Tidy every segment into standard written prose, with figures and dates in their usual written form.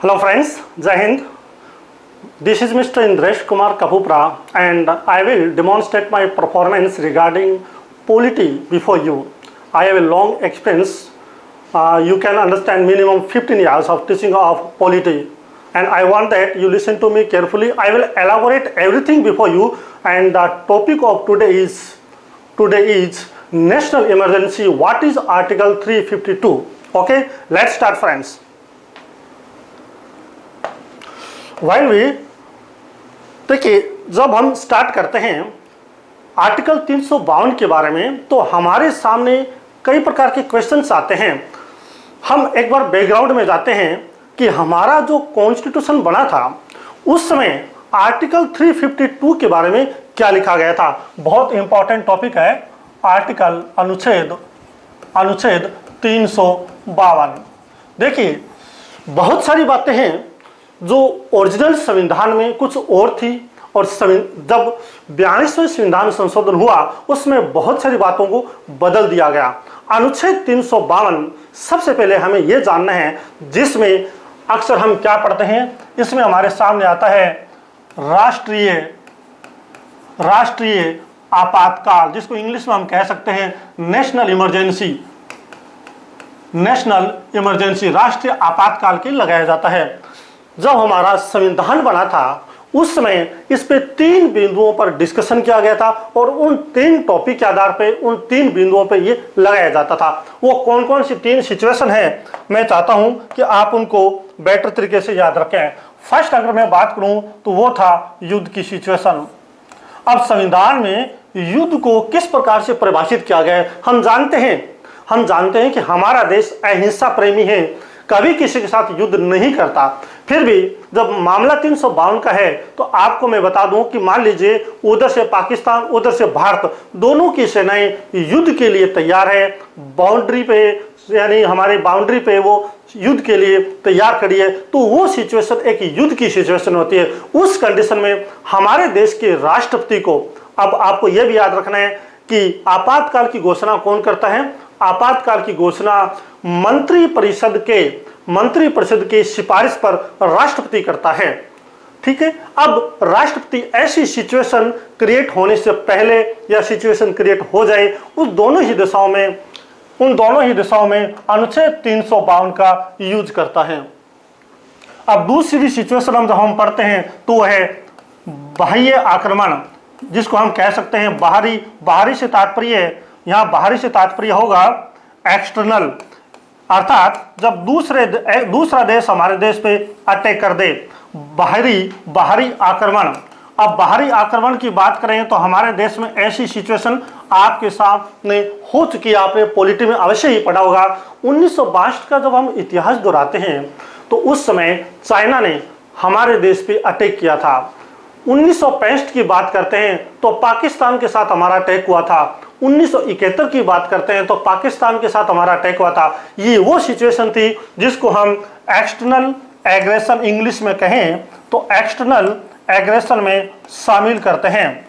Hello friends, Jai Hind. This is Mr. Indresh Kumar Kapupra and I will demonstrate my performance regarding polity before you. I have a long experience. You can understand minimum 15 years of teaching of polity and I want that you listen to me carefully. I will elaborate everything before you and the topic of today is national emergency. What is Article 352? Okay, let's start friends. While we देखिए जब हम start करते हैं article 352 के बारे में तो हमारे सामने कई प्रकार के क्वेश्चंस आते हैं। हम एक बार बैकग्राउंड में जाते हैं कि हमारा जो कॉन्स्टिट्यूशन बना था उस समय आर्टिकल 352 के बारे में क्या लिखा गया था। बहुत इंपॉर्टेंट टॉपिक है आर्टिकल अनुच्छेद 352। देखिए बहुत सारी बातें हैं जो ओरिजिनल संविधान में कुछ और थी और जब 42वें संविधान संशोधन हुआ उसमें बहुत सारी बातों को बदल दिया गया। अनुच्छेद 352 सबसे पहले हमें यह जानना है, जिसमें अक्सर हम क्या पढ़ते हैं, इसमें हमारे सामने आता है राष्ट्रीय आपातकाल, जिसको इंग्लिश में हम कह सकते हैं नेशनल इमरजेंसी, राष्ट्रीय आपातकाल के लगाया जाता है। जब हमारा संविधान बना था उस समय इस पे 3 बिंदुओं पर डिस्कशन किया गया था और उन 3 टॉपिक के आधार पे उन 3 बिंदुओं पे ये लगाया जाता था। वो कौन कौन सी 3 सिचुएशन है मैं चाहता हूं कि आप उनको बेटर तरीके से याद रखें। फर्स्ट अगर मैं बात करूं तो वो था युद्ध की सिचुएशन। अब संविधान में युद्ध को किस प्रकार से परिभाषित किया गया है हम जानते हैं कि हमारा देश अहिंसा प्रेमी है, कभी किसी के साथ युद्ध नहीं करता। फिर भी जब मामला 352 का है तो आपको मैं बता दूं कि मान लीजिए उधर से पाकिस्तान उधर से भारत दोनों की सेनाएं युद्ध के लिए तैयार है, बाउंड्री पे यानी हमारी बाउंड्री पे वो युद्ध के लिए तैयार खड़ी है, तो वो सिचुएशन एक युद्ध की सिचुएशन होती है। उस कंडीशन में हमारे देश के राष्ट्रपति को, अब आपको यह भी याद रखना है कि आपातकाल की घोषणा कौन करता है। आपातकाल की घोषणा मंत्रिपरिषद की सिफारिश पर राष्ट्रपति करता है। ठीक है, अब राष्ट्रपति ऐसी सिचुएशन क्रिएट होने से पहले या सिचुएशन क्रिएट हो जाए उन दोनों ही दिशाओं में अनुच्छेद 352 का यूज करता है। अब दूसरी सिचुएशन हम पढ़ते हैं तो वह है बाह्य आक्रमण, जिसको हम कह सकते हैं बाहरी से तात्पर्य, यहाँ बाहरी से तात्पर्य होगा एक्सटर्नल, अर्थात जब दूसरा देश हमारे देश पे अटैक कर दे, बाहरी आक्रमण। अब बाहरी आक्रमण की बात करें तो हमारे देश में ऐसी सिचुएशन आपके सामने हो चुकी है, आपने पॉलिटी में अवश्य ही पढ़ा होगा। 1962 का जब हम इतिहास दोहराते हैं तो उस समय चाइना ने हमारे देश पे अटैक किया था। 1965 की बात करते हैं तो पाकिस्तान के साथ हमारा अटैक हुआ था। 1971 की बात करते हैं तो पाकिस्तान के साथ हमारा अटैक हुआ था। ये वो सिचुएशन थी जिसको हम एक्सटर्नल एग्रेशन इंग्लिश में कहें तो एक्सटर्नल एग्रेशन में शामिल करते हैं।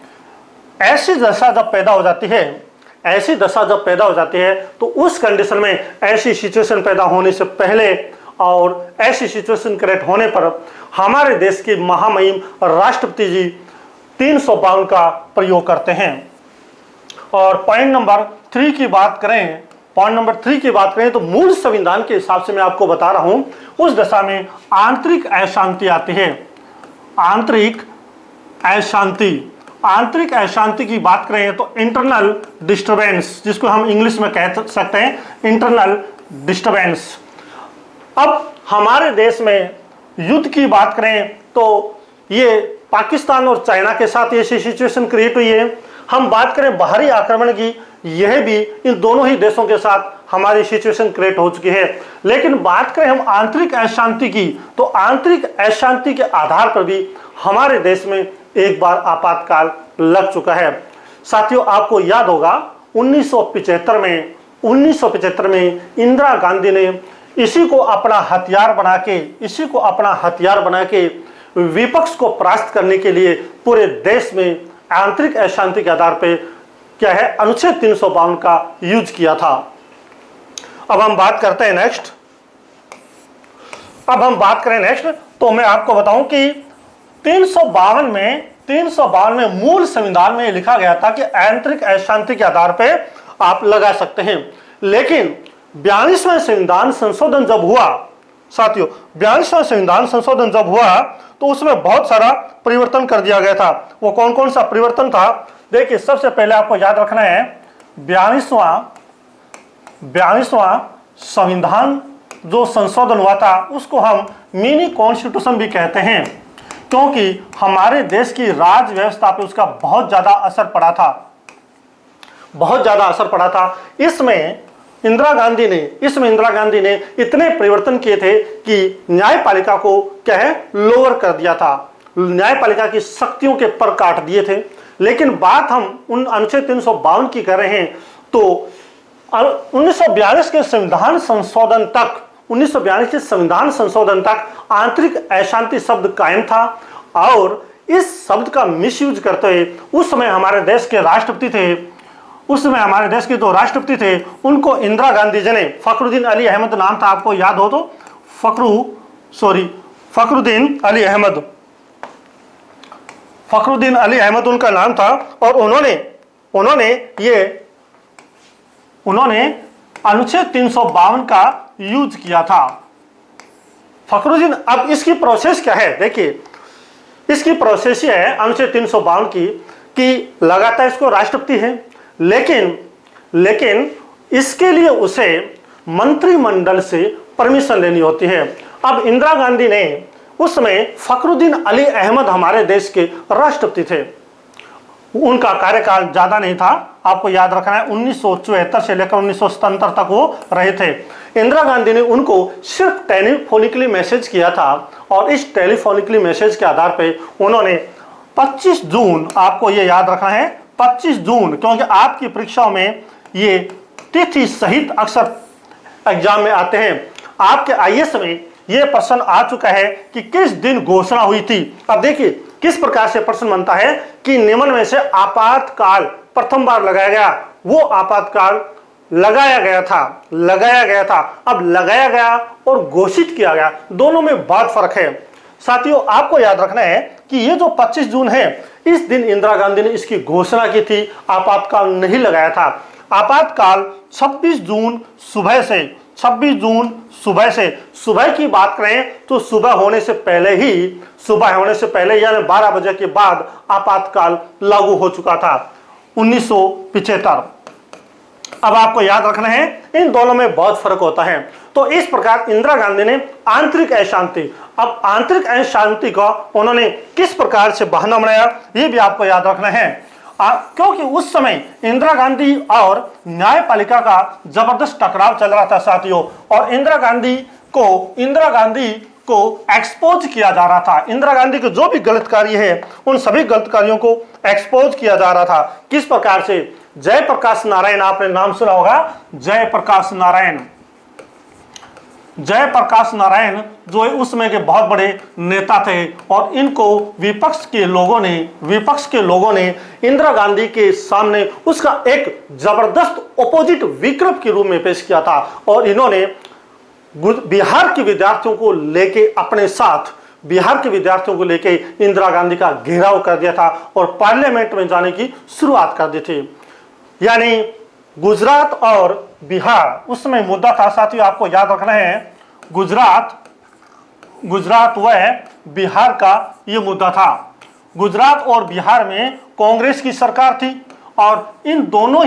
ऐसी दशा जब पैदा हो जाती है तो उस कंडीशन में ऐसी सिचुएशन पैदा होने से पहले और ऐसी सिचुएशन क्रिएट होने पर हमारे देश के महामहिम राष्ट्रपति जी 352 का प्रयोग करते हैं। और पॉइंट नंबर 3 की बात करें तो मूल संविधान के हिसाब से मैं आपको बता रहा हूं, उस दशा में आंतरिक अशांति आती है। आंतरिक अशांति की बात करें तो इंटरनल डिस्टर्बेंस, जिसको हम इंग्लिश में कह सकते हैं इंटरनल डिस्टर्बेंस। अब हमारे देश में युद्ध की बात करें तो ये पाकिस्तान और चाइना के साथ ये सिचुएशन क्रिएट हुई है। हम बात करें बाहरी आक्रमण की, यह भी इन दोनों ही देशों के साथ हमारी सिचुएशन क्रिएट हो चुकी है। लेकिन बात करें हम आंतरिक अशांति की तो आंतरिक अशांति के आधार पर भी हमारे देश में एक बार आपातकाल लग चुका है। साथियों आपको याद होगा 1975 में इंदिरा गांधी ने इसी को अपना हथियार बना के विपक्ष को परास्त करने के लिए पूरे देश में आंतरिक अशांति के आधार पर क्या है अनुच्छेद 352 का यूज किया था। अब हम बात करते हैं नेक्स्ट अब हम बात करें नेक्स्ट, तो मैं आपको बताऊं कि 352 में मूल संविधान में लिखा गया था कि आंतरिक अशांति के आधार पे आप लगा सकते हैं। लेकिन 42वां संविधान संशोधन जब हुआ साथियों, 42वां संविधान संशोधन जब हुआ तो उसमें बहुत सारा परिवर्तन कर दिया गया था। वो कौन कौन सा परिवर्तन था? देखिए, सबसे पहले आपको याद रखना है 42वां संविधान जो संशोधन हुआ था उसको हम मिनी कॉन्स्टिट्यूशन भी कहते हैं, क्योंकि हमारे देश की राज व्यवस्था पे उसका बहुत ज्यादा असर पड़ा था, बहुत ज्यादा असर पड़ा था। इसमें इंदिरा गांधी ने इतने परिवर्तन किए थे कि न्यायपालिका को क्या है, लोअर कर दिया था, न्यायपालिका की शक्तियों के पर काट दिए थे। लेकिन बात हम उन अनुच्छेद 352 की कर रहे हैं, तो 1942 के संविधान संशोधन तक आंतरिक अशांति शब्द कायम था, और इस शब्द का मिसयूज करते हुए उस समय हमारे देश के जो राष्ट्रपति थे उनको इंदिरा गांधी जी ने, फखरुद्दीन अली अहमद नाम था, आपको याद हो तो, फखरुद्दीन अली अहमद उनका नाम था, और उन्होंने अनुच्छेद 352 का यूज किया था। फखरुद्दीन, अब इसकी प्रोसेस क्या है? देखिए, इसकी प्रोसेस ये है अनुच्छेद 352 की कि लगातार इसको राष्ट्रपति है, लेकिन इसके लिए उसे मंत्रिमंडल से परमिशन लेनी होती है। अब इंदिरा गांधी ने उस समय, फखरुद्दीन अली अहमद हमारे देश के राष्ट्रपति थे, उनका कार्यकाल ज्यादा नहीं था, आपको याद रखना है 1974 से लेकर 1977 तक वो रहे थे। इंदिरा गांधी ने उनको सिर्फ टेलीफोनिकली मैसेज किया था, और इस टेलीफोनिकली मैसेज के आधार पे उन्होंने 25 जून, आपको ये याद रखना है 25 जून, क्योंकि आपकी परीक्षाओं में ये तिथि सहित अक्सर एग्जाम में आते हैं। आपके आईएएस में ये प्रश्न आ चुका है कि किस दिन घोषणा हुई थी। अब देखिए किस प्रकार से प्रश्न बनता है कि निम्न में से आपातकाल प्रथम बार लगाया गया, वो आपातकाल लगाया गया था। अब लगाया गया और घोषित किया गया, दोनों में बहुत फर्क है साथियों। आपको याद रखना है कि ये जो 25 जून है, इस दिन इंदिरा गांधी ने इसकी घोषणा की थी, आपातकाल नहीं लगाया था। आपातकाल 26 जून सुबह से सुबह की बात करें तो सुबह होने से पहले यानी 12 बजे के बाद आपातकाल लागू हो चुका था 1975। अब आपको याद रखना है इन दोनों में बहुत फर्क होता है। तो इस प्रकार इंदिरा गांधी ने आंतरिक अशांति को उन्होंने किस प्रकार से बहाना बनाया, ये भी आपको याद रखना है। क्योंकि उस समय इंदिरा गांधी और न्यायपालिका का जबरदस्त टकराव चल रहा था साथियों, और इंदिरा गांधी को एक्सपोज किया जा रहा था। इंदिरा गांधी के जो भी गलत कार्य है उन सभी गलत कार्यों को एक्सपोज किया जा रहा था। किस प्रकार से? जयप्रकाश नारायण, आपने नाम सुना होगा, जयप्रकाश नारायण जो उस समय के बहुत बड़े नेता थे, और इनको विपक्ष के लोगों ने इंदिरा गांधी के सामने उसका एक जबरदस्त ऑपोजिट विकल्प के रूप में पेश किया था, और इन्होंने बिहार के विद्यार्थियों को लेके इंदिरा गांधी का घेराव कर दिया था और पार्लियामेंट में जाने की शुरुआत कर दी थी। यानी गुजरात और बिहार उस समय मुद्दा था साथियों, आपको याद रखना है, गुजरात व बिहार का ये मुद्दा था। गुजरात और बिहार में कांग्रेस की सरकार थी, और इन दोनों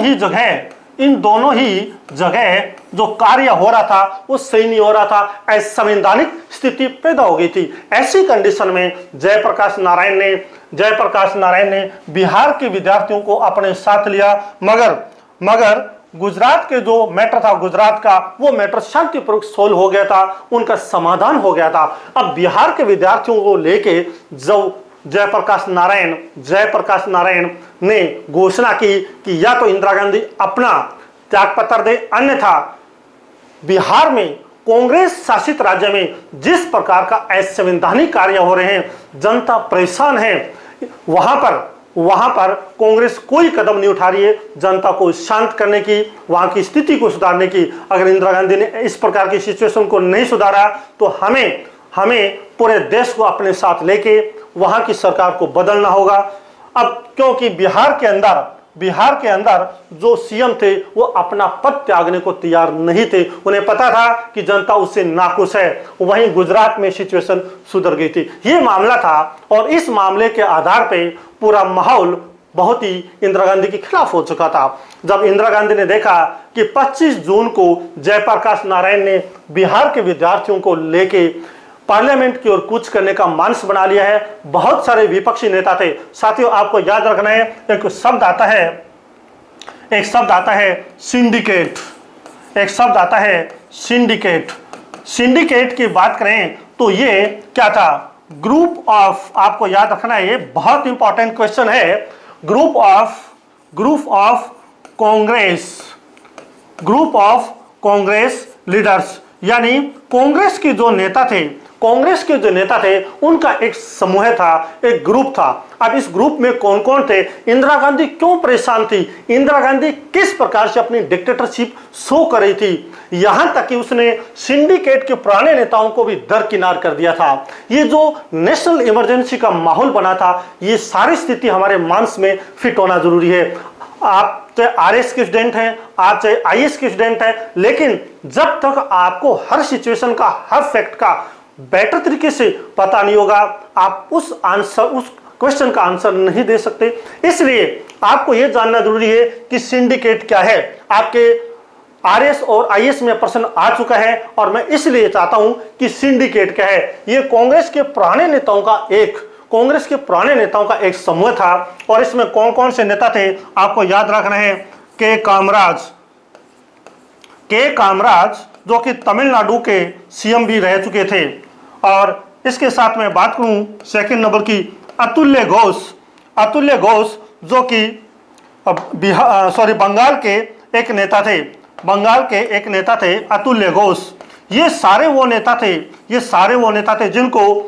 ही जगह जो कार्य हो रहा था वो सही नहीं हो रहा था, असंवैधानिक स्थिति पैदा हो गई थी। ऐसी कंडीशन में जयप्रकाश नारायण ने बिहार के विद्यार्थियों को अपने साथ लिया, मगर गुजरात के जो मैटर था, गुजरात का वो मैटर शांतिपूर्वक सोल्व हो गया था, उनका समाधान हो गया था। अब बिहार के विद्यार्थियों को लेके जो जयप्रकाश नारायण ने घोषणा की कि या तो इंदिरा गांधी अपना त्यागपत्र दे, अन्यथा बिहार में कांग्रेस शासित राज्य में जिस प्रकार का असंवैधानिक कार्य हो रहे हैं, जनता परेशान है, वहां पर वहां पर कांग्रेस कोई कदम नहीं उठा रही है जनता को शांत करने की, वहां की स्थिति को सुधारने की। अगर इंदिरा गांधी ने इस प्रकार की सिचुएशन को नहीं सुधारा तो हमें पूरे देश को अपने साथ लेके वहां की सरकार को बदलना होगा। अब क्योंकि बिहार के अंदर जो सीएम थे वो अपना पद त्यागने को तैयार नहीं थे, उन्हें पता था कि जनता उससे नाखुश है। वहीं गुजरात में सिचुएशन सुधर गई थी। ये मामला था और इस मामले के आधार पे पूरा माहौल बहुत ही इंदिरा गांधी के खिलाफ हो चुका था। जब इंदिरा गांधी ने देखा कि 25 जून को जयप्रकाश नारायण ने बिहार के विद्यार्थियों को लेके पार्लियामेंट की ओर कूच करने का मानस बना लिया है, बहुत सारे विपक्षी नेता थे। साथियों, आपको याद रखना है एक शब्द आता है सिंडिकेट। एक शब्द आता है सिंडिकेट। सिंडिकेट की बात करें तो ये क्या था? ग्रुप ऑफ, आपको याद रखना है, ये बहुत इंपॉर्टेंट क्वेश्चन है। ग्रुप ऑफ कांग्रेस लीडर्स, यानी कांग्रेस के जो नेता थे उनका एक समूह था, एक ग्रुप था। अब इस ग्रुप में कौन कौन थे? इंदिरा गांधी क्यों परेशान थी? इंदिरा गांधी किस प्रकार से अपनी डिक्टेटरशिप शो कर रही थी? यहां तक कि उसने सिंडिकेट के पुराने नेताओं को भी दरकिनार कर दिया था। ये जो नेशनल इमरजेंसी का माहौल बना था, ये सारी स्थिति हमारे मानस में फिट होना जरूरी है। आप चाहे आरएस के स्टूडेंट हैं, आप चाहे आईएएस के स्टूडेंट हैं, लेकिन जब तक आपको हर सिचुएशन का, हर फैक्ट का बेटर तरीके से पता नहीं होगा, आप उस क्वेश्चन का आंसर नहीं दे सकते। इसलिए आपको यह जानना जरूरी है कि सिंडिकेट क्या है। आपके आरएस और आईएएस में प्रश्न आ चुका है और मैं इसलिए चाहता हूं कि सिंडिकेट क्या है। यह कांग्रेस के पुराने नेताओं का एक समूह था और इसमें कौन कौन से नेता थे आपको याद रखना है। के कामराज जो कि तमिलनाडु के सीएम भी रह चुके थे। और इसके साथ में बात करूं सेकंड नंबर की, अतुल्य घोष जो कि बंगाल के एक नेता थे अतुल्य घोष। ये सारे वो नेता थे जिनको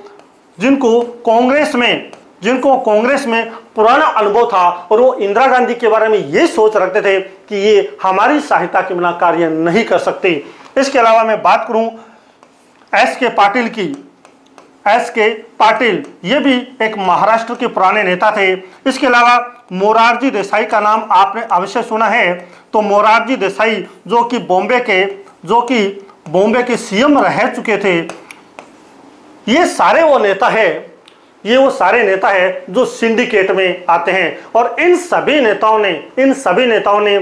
कांग्रेस में पुराना अनुभव था और वो इंदिरा गांधी के बारे में ये सोच रखते थे कि ये हमारी सहायता के बिना कार्य नहीं कर सकते। इसके अलावा मैं बात करूं एस के पाटिल, ये भी एक महाराष्ट्र के पुराने नेता थे। इसके अलावा मोरारजी देसाई का नाम आपने अवश्य सुना है। तो मोरारजी देसाई जो कि बॉम्बे के सीएम रह चुके थे। ये वो सारे नेता है जो सिंडिकेट में आते हैं और इन सभी नेताओं ने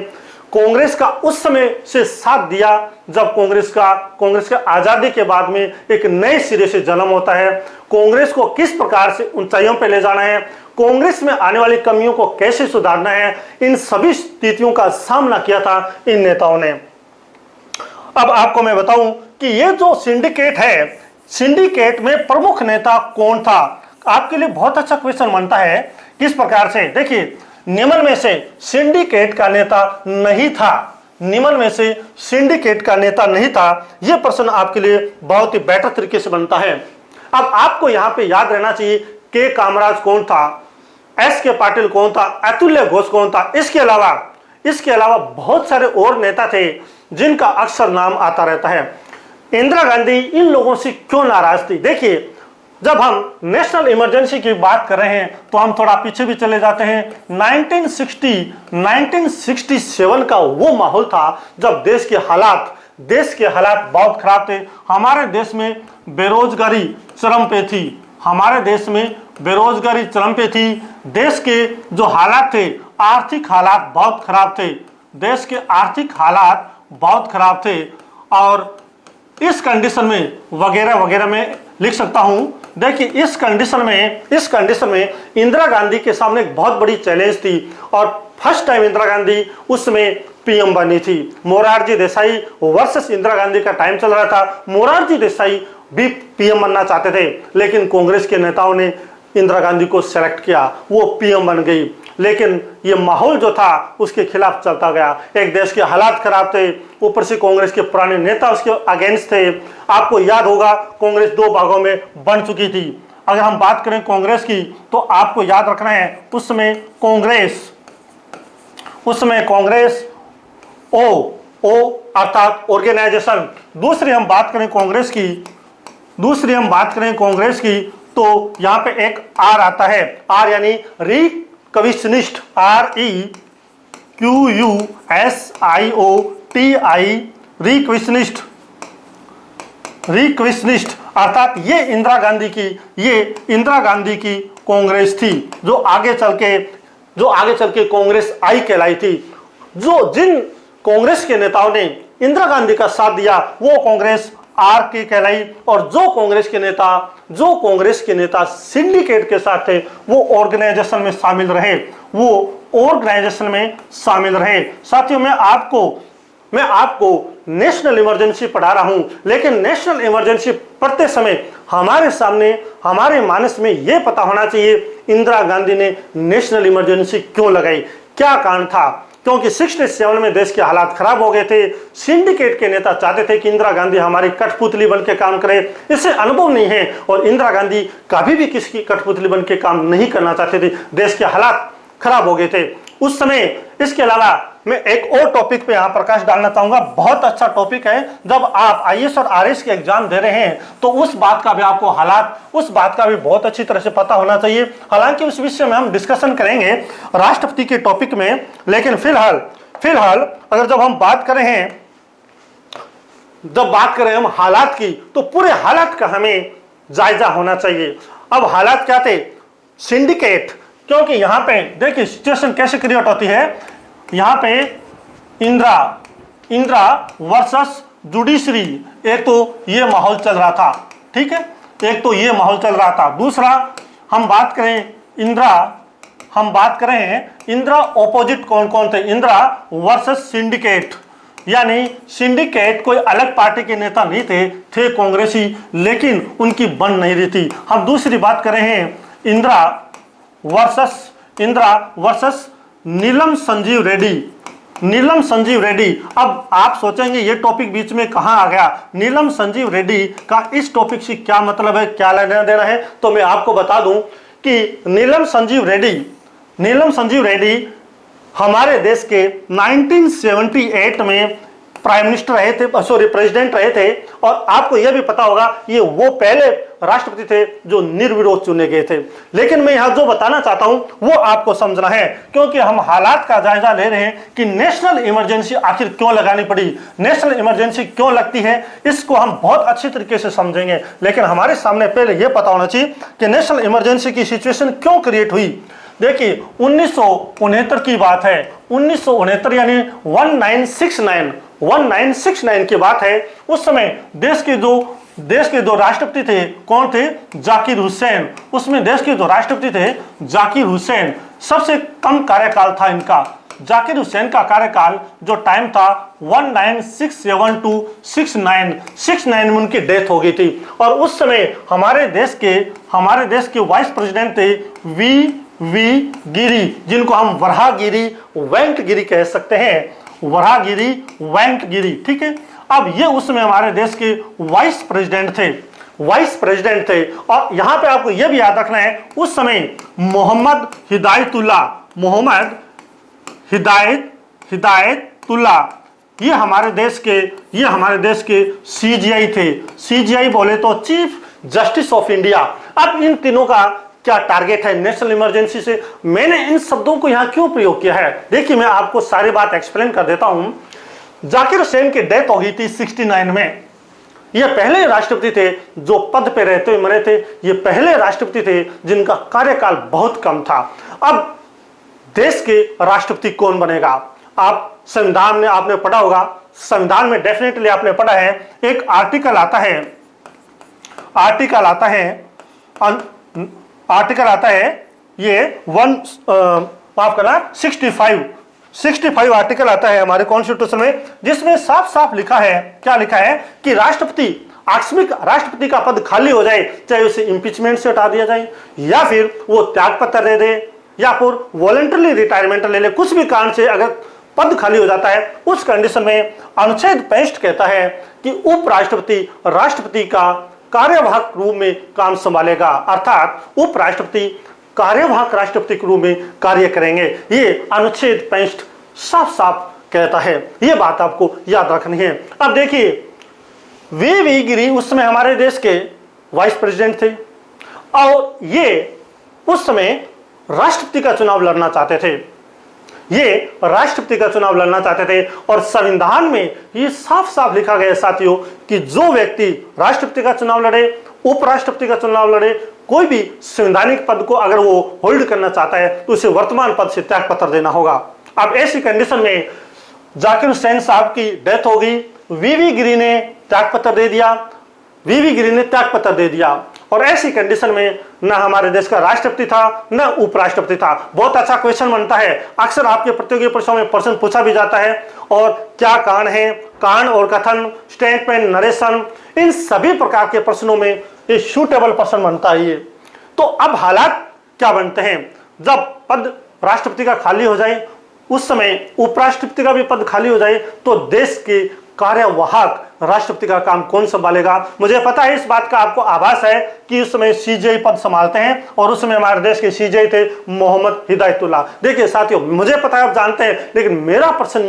कांग्रेस का उस समय से साथ दिया जब कांग्रेस का आजादी के बाद में एक नए सिरे से जन्म होता है। कांग्रेस को किस प्रकार से ऊंचाइयों पर ले जाना है, कांग्रेस में आने वाली कमियों को कैसे सुधारना है, इन सभी स्थितियों का सामना किया था इन नेताओं ने। अब आपको मैं बताऊं कि ये जो सिंडिकेट है, सिंडिकेट में प्रमुख नेता कौन था? आपके लिए बहुत अच्छा क्वेश्चन बनता है। किस प्रकार से? देखिए, निम्न में से सिंडिकेट का नेता नहीं था। यह प्रश्न आपके लिए बहुत ही बेटर तरीके से बनता है। अब आपको यहां पे याद रहना चाहिए के कामराज कौन था, एस के पाटिल कौन था, अतुल्य घोष कौन था। इसके अलावा बहुत सारे और नेता थे जिनका अक्सर नाम आता रहता है। इंदिरा गांधी इन लोगों से क्यों नाराज थी? देखिए, जब हम नेशनल इमरजेंसी की बात कर रहे हैं तो हम थोड़ा पीछे भी चले जाते हैं। 1967 का वो माहौल था जब देश के हालात बहुत खराब थे। हमारे देश में बेरोजगारी चरम पे थी। देश के जो हालात थे, आर्थिक हालात बहुत खराब थे। और इस कंडीशन में वगैरह में लिख सकता हूं। देखिए, इस कंडीशन में इंदिरा गांधी के सामने एक बहुत बड़ी चैलेंज थी और फर्स्ट टाइम इंदिरा गांधी उसमें पीएम बनी थी। मोरारजी देसाई वर्सेस इंदिरा गांधी का टाइम चल रहा था। मोरारजी देसाई भी पीएम बनना चाहते थे, लेकिन कांग्रेस के नेताओं ने इंदिरा गांधी को सेलेक्ट किया, वो पीएम बन गई। लेकिन ये माहौल जो था उसके खिलाफ चलता गया। एक देश के हालात खराब थे, ऊपर से कांग्रेस के पुराने नेता उसके अगेंस्ट थे। आपको याद होगा कांग्रेस 2 भागों में बन चुकी थी। अगर हम बात करें कांग्रेस की तो आपको याद रखना है उसमें कांग्रेस ओ अर्थात ऑर्गेनाइजेशन। दूसरी हम बात करें कांग्रेस की तो यहां पे एक आर आता है, आर यानी रिक्विजिशनिस्ट, REQUSIOTI, रिक्विजिशनिस्ट अर्थात ये इंदिरा गांधी की कांग्रेस थी जो आगे चल के कांग्रेस आई कहलाई थी। जिन कांग्रेस के नेताओं ने इंदिरा गांधी का साथ दिया वो कांग्रेस आर की कहलाई, और जो कांग्रेस के नेता सिंडिकेट के साथ थे वो ऑर्गेनाइजेशन में शामिल रहे। साथियों, मैं आपको नेशनल इमरजेंसी पढ़ा रहा हूं, लेकिन नेशनल इमरजेंसी पढ़ते समय हमारे मानस में यह पता होना चाहिए इंदिरा गांधी ने नेशनल इमरजेंसी क्यों लगाई, क्या कारण था। क्योंकि 67 में देश के हालात खराब हो गए थे। सिंडिकेट के नेता चाहते थे कि इंदिरा गांधी हमारी कठपुतली बन के काम करे, इसे अनुभव नहीं है और इंदिरा गांधी कभी भी किसी की कठपुतली बन के काम नहीं करना चाहते थे। देश के हालात खराब हो गए थे उस समय। इसके अलावा मैं एक और टॉपिक पे यहाँ प्रकाश डालना चाहूंगा, बहुत अच्छा टॉपिक है। जब आप आईएएस और आरएस के एग्जाम दे रहे हैं तो उस बात का भी बहुत अच्छी तरह से पता होना चाहिए। हालांकि उस विषय में हम डिस्कशन करेंगे राष्ट्रपति के टॉपिक में, लेकिन फिलहाल अगर जब हम बात करें हम हालात की, तो पूरे हालात का हमें जायजा होना चाहिए। अब हालात क्या थे, सिंडिकेट, क्योंकि यहाँ पे देखिए सिचुएशन कैसे क्रिएट होती है। यहाँ पे इंदिरा वर्सेस जुडिशरी, एक तो ये माहौल चल रहा था, ठीक है, दूसरा हम बात करें इंदिरा ऑपोजिट कौन कौन थे, इंदिरा वर्सेस सिंडिकेट, यानी सिंडिकेट कोई अलग पार्टी के नेता नहीं थे कांग्रेसी, लेकिन उनकी बन नहीं रही थी। हम दूसरी बात कर रहे हैं इंदिरा वर्सेस नीलम संजीव रेड्डी। अब आप सोचेंगे ये टॉपिक बीच में कहां आ गया, नीलम संजीव रेड्डी का इस टॉपिक से क्या मतलब है, क्या लेना देना है। तो मैं आपको बता दूं कि नीलम संजीव रेड्डी हमारे देश के 1978 में प्रेसिडेंट रहे थे, और आपको यह भी पता होगा ये वो पहले राष्ट्रपति थे जो निर्विरोध चुने गए थे। लेकिन मैं यहां जो बताना चाहता हूं वो आपको समझना है, क्योंकि हम हालात का जायजा ले रहे हैं कि नेशनल इमरजेंसी आखिर क्यों लगानी पड़ी, नेशनल इमरजेंसी क्यों लगती है, इसको हम बहुत अच्छी तरीके से समझेंगे। लेकिन हमारे सामने पहले यह पता होना चाहिए कि नेशनल इमरजेंसी की सिचुएशन क्यों क्रिएट हुई। देखिए 1969 की बात है, 1969 यानी 1969 की बात है। उस समय देश के जो राष्ट्रपति थे कौन थे, जाकिर हुसैन। उसमें देश के जो राष्ट्रपति थे जाकिर हुसैन, सबसे कम कार्यकाल था इनका। जाकिर हुसैन का कार्यकाल जो टाइम था 1967 to 69 में उनकी डेथ हो गई थी। और उस समय हमारे देश के वाइस प्रेसिडेंट थे वी गिरी, जिनको हम वराहगिरी वेंकटगिरी कह सकते हैं, वराहगिरी वेंकटगिरी, ठीक है। अब ये उसमें हमारे देश के वाइस प्रेसिडेंट थे। और यहां पे आपको यह भी याद रखना है उस समय मोहम्मद हिदायतुल्ला ये हमारे देश के सीजीआई थे। सीजीआई बोले तो चीफ जस्टिस ऑफ इंडिया। अब इन तीनों का क्या टारगेट है नेशनल इमरजेंसी से, मैंने इन शब्दों को यहां क्यों प्रयोग किया है, देखिए मैं आपको सारी बात एक्सप्लेन कर देता हूं। जाकिर हुसैन की डेथ हो गई थी 69 में। ये पहले राष्ट्रपति थे जो पद पे रहते हुए मरे थे, ये पहले राष्ट्रपति थे जिनका कार्यकाल बहुत कम था। अब देश के राष्ट्रपति कौन बनेगा, आप संविधान में आपने पढ़ा होगा, संविधान में डेफिनेटली आपने पढ़ा है, एक आर्टिकल आता है ये 65 आर्टिकल आता है हमारे कॉन्स्टिट्यूशन में, जिसमें साफ साफ लिखा है, क्या लिखा है कि आकस्मिक राष्ट्रपति का पद खाली हो जाए, चाहे उसे इंपीचमेंट से हटा दिया जाए या फिर वो त्यागपत्र दे दे या फिर वॉलंटरी रिटायरमेंट ले ले, कुछ भी कारण से अगर पद खाली हो जाता है उस कंडीशन में अनुच्छेद 65 कहता है कि उपराष्ट्रपति राष्ट्रपति का कार्यवाहक रूप में काम संभालेगा, अर्थात उपराष्ट्रपति कार्यवाहक राष्ट्रपति के रूप में कार्य करेंगे। ये अनुच्छेद 65 साफ साफ कहता है। ये बात आपको याद रखनी है। अब देखिए, वी गिरी उस समय हमारे देश के वाइस प्रेसिडेंट थे और ये उस समय राष्ट्रपति का चुनाव लड़ना चाहते थे। ये राष्ट्रपति का चुनाव लड़ना चाहते थे और संविधान में ये साफ साफ लिखा गया साथियों कि जो व्यक्ति राष्ट्रपति का चुनाव लड़े, उपराष्ट्रपति का चुनाव लड़े, कोई भी संवैधानिक पद को अगर वो होल्ड करना चाहता है तो उसे वर्तमान पद से त्याग पत्र देना होगा। अब ऐसी कंडीशन में जाकिर हुसैन साहब की डेथ हो गई, वी गिरी ने त्याग पत्र दे दिया, वी गिरी ने त्याग पत्र दे दिया और ऐसी कंडीशन में न हमारे देश का राष्ट्रपति था न उपराष्ट्रपति था। बहुत अच्छा क्वेश्चन बनता है, अक्सर आपके प्रतियोगी परीक्षाओं में प्रश्न पूछा भी जाता है। और क्या कारण है, कांड और कथन, स्टेटमेंट, नरेशन, इन सभी प्रकार के प्रश्नों में ये सूटेबल प्रश्न बनता है। ये तो अब हालात क्या बनते हैं, जब पद राष्ट्रपति का खाली हो जाए, उस समय उपराष्ट्रपति का भी पद खाली हो जाए, तो देश के कार्यवाहक राष्ट्रपति का काम कौन संभालेगा। मुझे पता है, इस बात का आपको आभास है कि उस समय सीजेआई पद संभालते हैं और उस समय हमारे देश के सीजेआई थे मोहम्मद हिदायतुल्लाह। देखिए साथियों, मुझे पता है आप जानते हैं, लेकिन मेरा प्रश्न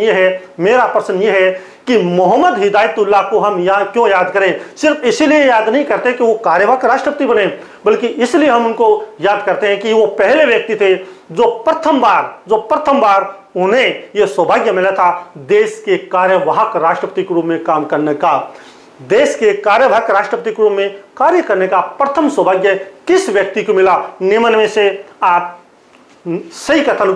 ये है कि मोहम्मद हिदायतुल्लाह को हम क्यों याद करें। सिर्फ इसीलिए याद नहीं करते कि वो कार्यवाहक राष्ट्रपति बने, बल्कि इसलिए हम उनको याद करते हैं कि वो पहले व्यक्ति थे जो प्रथम बार उन्हें यह सौभाग्य मिला था देश के कार्यवाहक राष्ट्रपति के रूप में काम करने का। देश के कार्यवाहक राष्ट्रपति के रूप में कार्य करने का प्रथम सौभाग्य किस व्यक्ति को मिला? निम्न में से आप सही कथन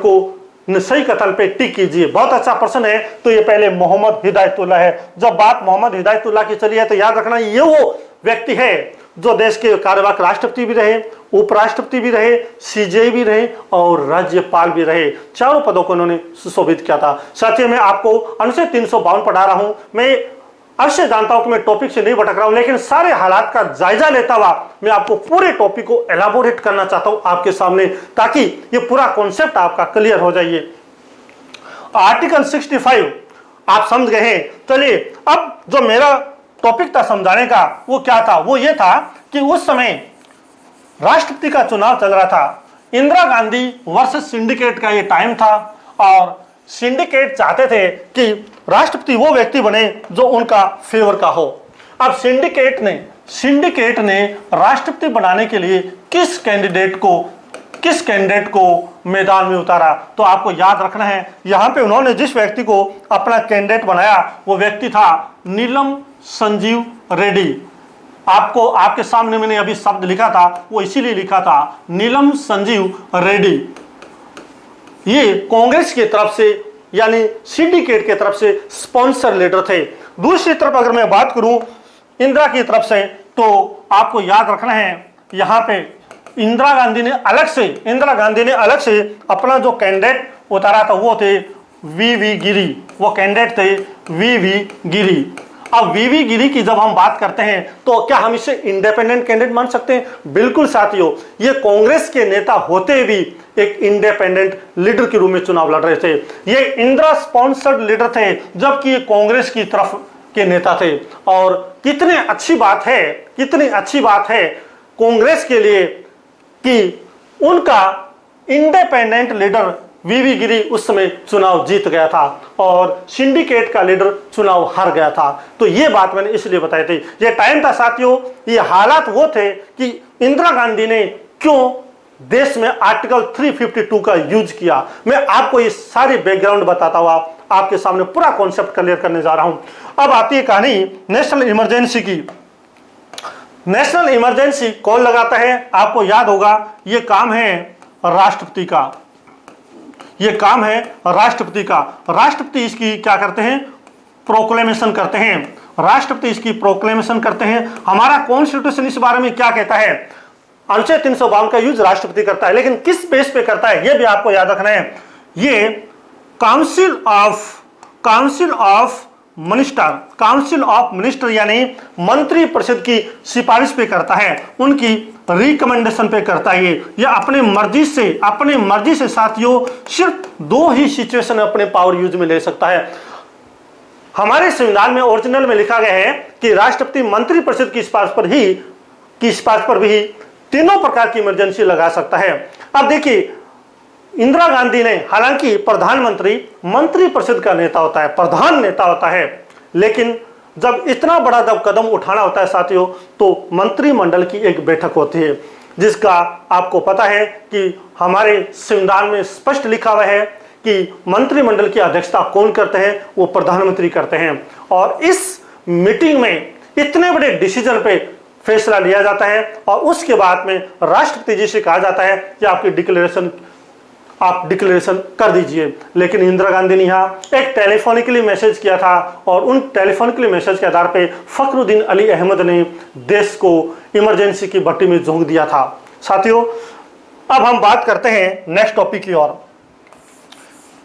पे टिक कीजिए। बहुत अच्छा प्रश्न है। तो ये पहले मोहम्मद हिदायतुल्लाह है। जब बात मोहम्मद हिदायतुल्लाह की चली है तो याद रखना, ये वो व्यक्ति है जो देश के कार्यवाहक राष्ट्रपति भी रहे, उपराष्ट्रपति भी रहे, सीजेआई भी रहे और राज्यपाल भी रहे। चारों पदों को उन्होंने सुशोभित किया था। साथियों, मैं आपको अनुच्छेद 352 पढ़ा रहा हूं। मैं अवश्य जानता हूं कि मैं टॉपिक से नहीं भटक रहा हूं, लेकिन सारे हालात का जायजा लेता हुआ मैं आपको पूरे टॉपिक को एलाबोरेट करना चाहता हूं आपके सामने, ताकि ये पूरा कॉन्सेप्ट आपका क्लियर हो जाइए। आर्टिकल 65 आप समझ गए हैं। चलिए, अब जो मेरा टॉपिक था समझाने का वो क्या था? वो ये था कि उस समय राष्ट्रपति का चुनाव चल रहा था। इंदिरा गांधी वर्सेस सिंडिकेट का ये टाइम था और सिंडिकेट चाहते थे कि राष्ट्रपति वो व्यक्ति बने जो उनका फेवर का हो। अब सिंडिकेट ने राष्ट्रपति बनाने के लिए किस कैंडिडेट को मैदान में उतारा? तो आपको याद रखना है, यहां पे उन्होंने जिस व्यक्ति को अपना कैंडिडेट बनाया वो व्यक्ति था नीलम संजीव रेड्डी। आपके सामने मैंने अभी शब्द लिखा था, वो इसीलिए लिखा था नीलम संजीव रेड्डी। ये कांग्रेस की तरफ से यानी सिंडिकेट की तरफ से स्पॉन्सर लीडर थे। दूसरी तरफ अगर मैं बात करूं इंदिरा की तरफ से, तो आपको याद रखना है, यहां पे इंदिरा गांधी ने अलग से अपना जो कैंडिडेट उतारा था वो थे वी गिरी। वो कैंडिडेट थे वी गिरी। अब वी गिरी की जब हम बात करते हैं तो क्या हम इसे इंडिपेंडेंट कैंडिडेट मान सकते हैं? बिल्कुल साथियों, ये कांग्रेस के नेता होते भी एक इंडिपेंडेंट लीडर के रूप में चुनाव लड़ रहे थे। ये इंदिरा स्पॉन्सर्ड लीडर थे, जबकि ये कांग्रेस की तरफ के नेता थे। और कितनी अच्छी बात है कांग्रेस के लिए कि उनका इंडिपेंडेंट लीडर वी गिरी उस समय चुनाव जीत गया था और सिंडिकेट का लीडर चुनाव हार गया था। तो ये बात मैंने इसलिए बताई थी। ये टाइम था साथियों, ये हालात वो थे कि इंदिरा गांधी ने क्यों देश में आर्टिकल 352 का यूज किया। मैं आपको ये सारी बैकग्राउंड बताता हुआ आपके सामने पूरा कॉन्सेप्ट क्लियर करने जा रहा हूं। अब आती है कहानी नेशनल इमरजेंसी की। नेशनल इमरजेंसी कौन लगाता है? आपको याद होगा, ये काम है राष्ट्रपति का। राष्ट्रपति इसकी क्या करते हैं? प्रोक्लेमेशन करते हैं। राष्ट्रपति इसकी प्रोक्लेमेशन करते हैं। हमारा कॉन्स्टिट्यूशन इस बारे में क्या कहता है? अनुच्छेद 352 का यूज राष्ट्रपति करता है, लेकिन किस बेस पे करता है यह भी आपको याद रखना है। ये काउंसिल ऑफ मिनिस्टर यानी मंत्री परिषद की सिफारिश पे करता है, उनकी रिकमेंडेशन पे करता है। ये अपने मर्जी से साथियों सिर्फ 2 ही सिचुएशन अपने पावर यूज में ले सकता है। हमारे संविधान में ओरिजिनल में लिखा गया है कि राष्ट्रपति मंत्री परिषद की सिफारिश पर ही की सिफारिश पर भी तीनों प्रकार की इमरजेंसी लगा सकता है। अब देखिए, इंदिरा गांधी ने, हालांकि प्रधानमंत्री मंत्रिपरिषद का नेता होता है, प्रधान नेता होता है, लेकिन जब इतना बड़ा जब कदम उठाना होता है साथियों, तो मंत्रिमंडल की एक बैठक होती है, जिसका आपको पता है कि हमारे संविधान में स्पष्ट लिखा हुआ है कि मंत्रिमंडल की अध्यक्षता कौन करते हैं, वो प्रधानमंत्री करते हैं। और इस मीटिंग में इतने बड़े डिसीजन पे फैसला लिया जाता है और उसके बाद में राष्ट्रपति जी से कहा जाता है कि आप डिक्लेरेशन कर दीजिए। लेकिन इंदिरा गांधी ने यहाँ एक टेलीफोनिकली मैसेज किया था और उन टेलीफोनिकली मैसेज के आधार पे फखरुद्दीन अली अहमद ने देश को इमरजेंसी की भट्टी में झोंक दिया था। साथियों, अब हम बात करते हैं नेक्स्ट टॉपिक की ओर।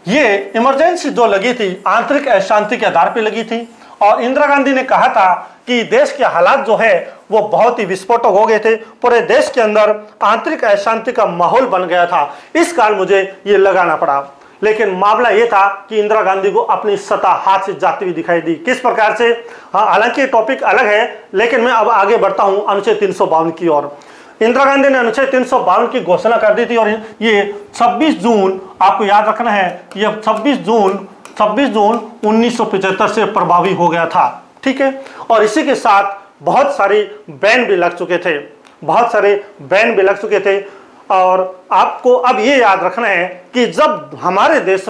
ये इमरजेंसी जो लगी थी, आंतरिक अशांति के आधार पर लगी थी और इंदिरा गांधी ने कहा था कि देश के हालात जो है वो बहुत ही विस्फोटक हो गए थे, पूरे देश के अंदर आंतरिक अशांति का माहौल बन गया था, इस कारण मुझे ये लगाना पड़ा। लेकिन मामला ये था कि इंदिरा गांधी को अपनी सत्ता हाथ से जाती हुई दिखाई दी। किस प्रकार से? हाँ, हालांकि टॉपिक अलग है, लेकिन मैं अब आगे बढ़ता हूं अनुच्छेद 352 की ओर। इंदिरा गांधी ने अनुच्छेद 352 की घोषणा कर दी थी और ये 26 जून, आपको याद रखना है, ये 26 जून 1975 से प्रभावी हो गया था। ठीक है, और इसी के साथ बहुत सारे बैन भी लग चुके थे, और आपको अब ये याद रखना है कि जब हमारे देश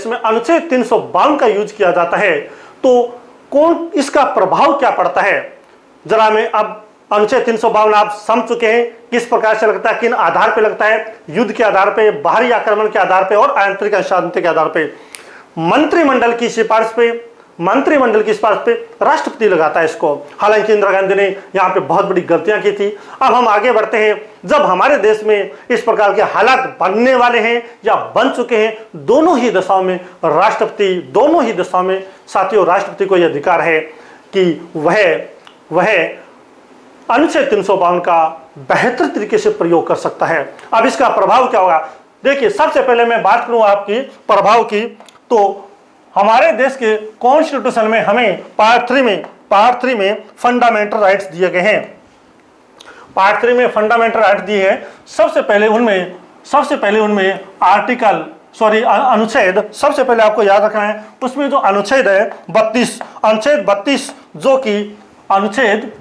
में अनुच्छेद 352 का यूज किया जाता है तो इसका प्रभाव क्या पड़ता है। जरा मैं अब अनुच्छेद 352 आप समझ चुके हैं किस प्रकार से लगता है, किन आधार पे लगता है, युद्ध के आधार पे, बाहरी आक्रमण के आधार पे और आंतरिक अशांति के आधार पे। मंत्रिमंडल की सिफारिश पे राष्ट्रपति लगाता है इसको। हालांकि इंदिरा गांधी ने यहाँ पे बहुत बड़ी गलतियां की थी। अब हम आगे बढ़ते हैं। जब हमारे देश में इस प्रकार के हालात बनने वाले हैं या बन चुके हैं, दोनों ही दशाओं में साथियों राष्ट्रपति को यह अधिकार है कि वह अनुच्छेद 352 का बेहतर तरीके से प्रयोग कर सकता है। अब इसका प्रभाव क्या होगा? देखिए, सबसे पहले मैं बात करूं आपकी प्रभाव की, तो हमारे देश के कॉन्स्टिट्यूशन में हमें पार्ट 3 में फंडामेंटल राइट्स दिए गए हैं। पार्ट 3 में फंडामेंटल राइट्स दिए हैं। सबसे पहले उनमें अनुच्छेद, सबसे पहले आपको याद रखना है, उसमें जो अनुच्छेद है 32, जो कि अनुच्छेद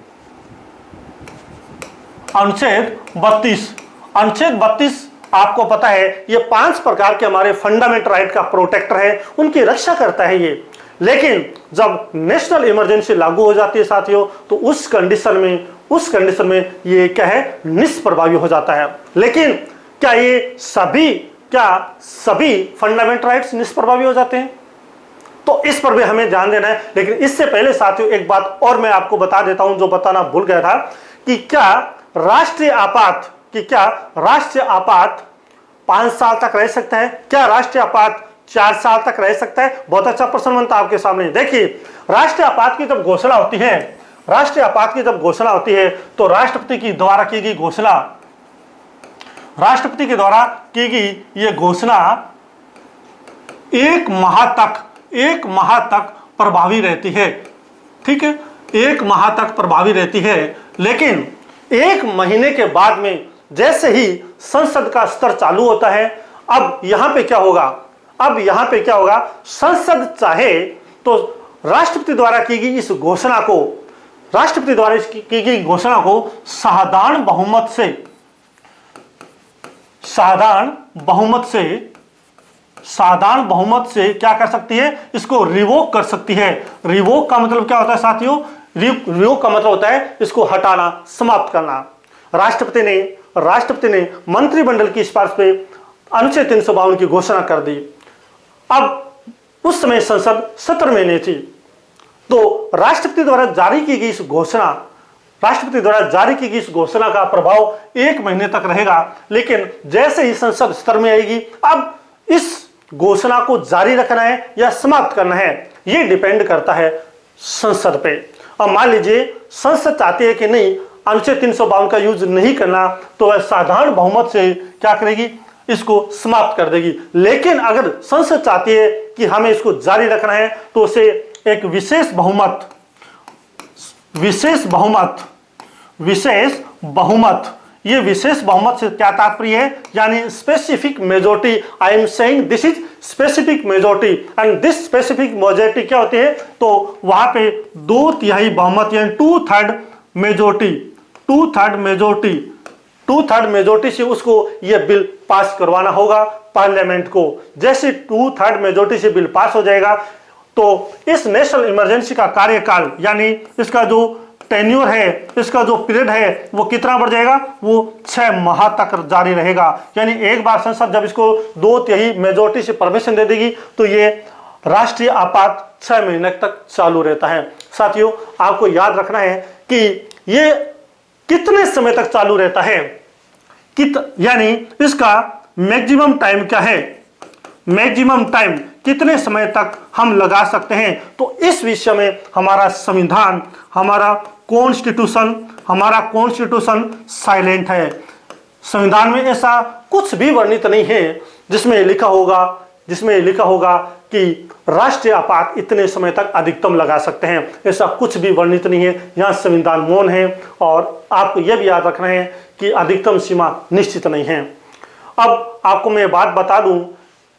32 आपको पता है ये 5 प्रकार के हमारे फंडामेंटल राइट का प्रोटेक्टर है, उनकी रक्षा करता है ये। लेकिन जब नेशनल इमरजेंसी लागू हो जाती है साथियों, तो उस कंडीशन में ये क्या है, निष्प्रभावी हो जाता है। लेकिन क्या सभी फंडामेंटल राइट्स निष्प्रभावी हो जाते हैं? तो इस पर भी हमें ध्यान देना है। लेकिन इससे पहले साथियों एक बात और मैं आपको बता देता हूं, जो बताना भूल गया था, कि क्या राष्ट्रीय आपात 5 साल तक रह सकता है? क्या राष्ट्रीय आपात 4 साल तक रह सकता है? बहुत अच्छा प्रश्न बनता है आपके सामने। देखिए, राष्ट्रीय आपात की जब घोषणा होती है तो राष्ट्रपति के द्वारा की गई ये घोषणा 1 माह तक प्रभावी रहती है। ठीक है, 1 माह तक प्रभावी रहती है। लेकिन 1 महीने के बाद में जैसे ही संसद का स्तर चालू होता है, अब यहां पे क्या होगा, संसद चाहे तो राष्ट्रपति द्वारा की गई इस घोषणा को साधारण बहुमत से क्या कर सकती है, इसको रिवोक कर सकती है। रिवोक का मतलब क्या होता है साथियों? रिवोक का मतलब होता है इसको हटाना, समाप्त करना। राष्ट्रपति ने मंत्रिमंडल की सिफारिश पे अनुच्छेद 352 की घोषणा कर दी। अब उस समय संसद सत्र में नहीं थी, तो राष्ट्रपति द्वारा जारी की गई इस घोषणा का प्रभाव 1 महीने तक रहेगा। लेकिन जैसे ही संसद सत्र में आएगी, अब इस घोषणा को जारी रखना है या समाप्त करना है, ये डिपेंड करता है संसद पे। अब मान लीजिए संसद चाहती है कि नहीं, अनुच्छेद 352 का यूज नहीं करना, तो वह साधारण बहुमत से क्या करेगी, इसको समाप्त कर देगी। लेकिन अगर संसद चाहती है कि हमें इसको जारी रखना है, तो उसे एक विशेष बहुमत विशेष बहुमत। ये विशेष बहुमत से क्या तात्पर्य है, यानी specific majority. I am saying this is specific majority and this specific majority क्या होती है, तो वहां पे 2/3 बहुमत यानी 2/3 मेजोरिटी, 2/3 मेजोरिटी से उसको ये बिल पास करवाना होगा पार्लियामेंट को। जैसे 2/3 मेजोरिटी से बिल पास हो जाएगा तो इस नेशनल इमरजेंसी का कार्यकाल यानी इसका जो टेन्योर है, इसका जो पीरियड है वो कितना बढ़ जाएगा, वो 6 माह तक जारी रहेगा। यानी एक बार संसद जब इसको 2/3 मेजोरिटी से परमिशन दे देगी तो ये राष्ट्रीय आपात 6 महीने तक चालू रहता है। साथियों, आपको याद रखना है कि ये कितने समय तक चालू रहता है, यानी इसका मैक्सिमम टाइम क्या है, मैक्सिमम टाइम कितने समय तक हम लगा सकते हैं। तो इस विषय में हमारा संविधान, हमारा कॉन्स्टिट्यूशन साइलेंट है। संविधान में ऐसा कुछ भी वर्णित नहीं है जिसमें लिखा होगा कि राष्ट्रीय आपात इतने समय तक अधिकतम लगा सकते हैं। ऐसा कुछ भी वर्णित नहीं है, यहाँ संविधान मौन है। और आपको यह भी याद रखना है कि अधिकतम सीमा निश्चित नहीं है। अब आपको मैं बात बता दूं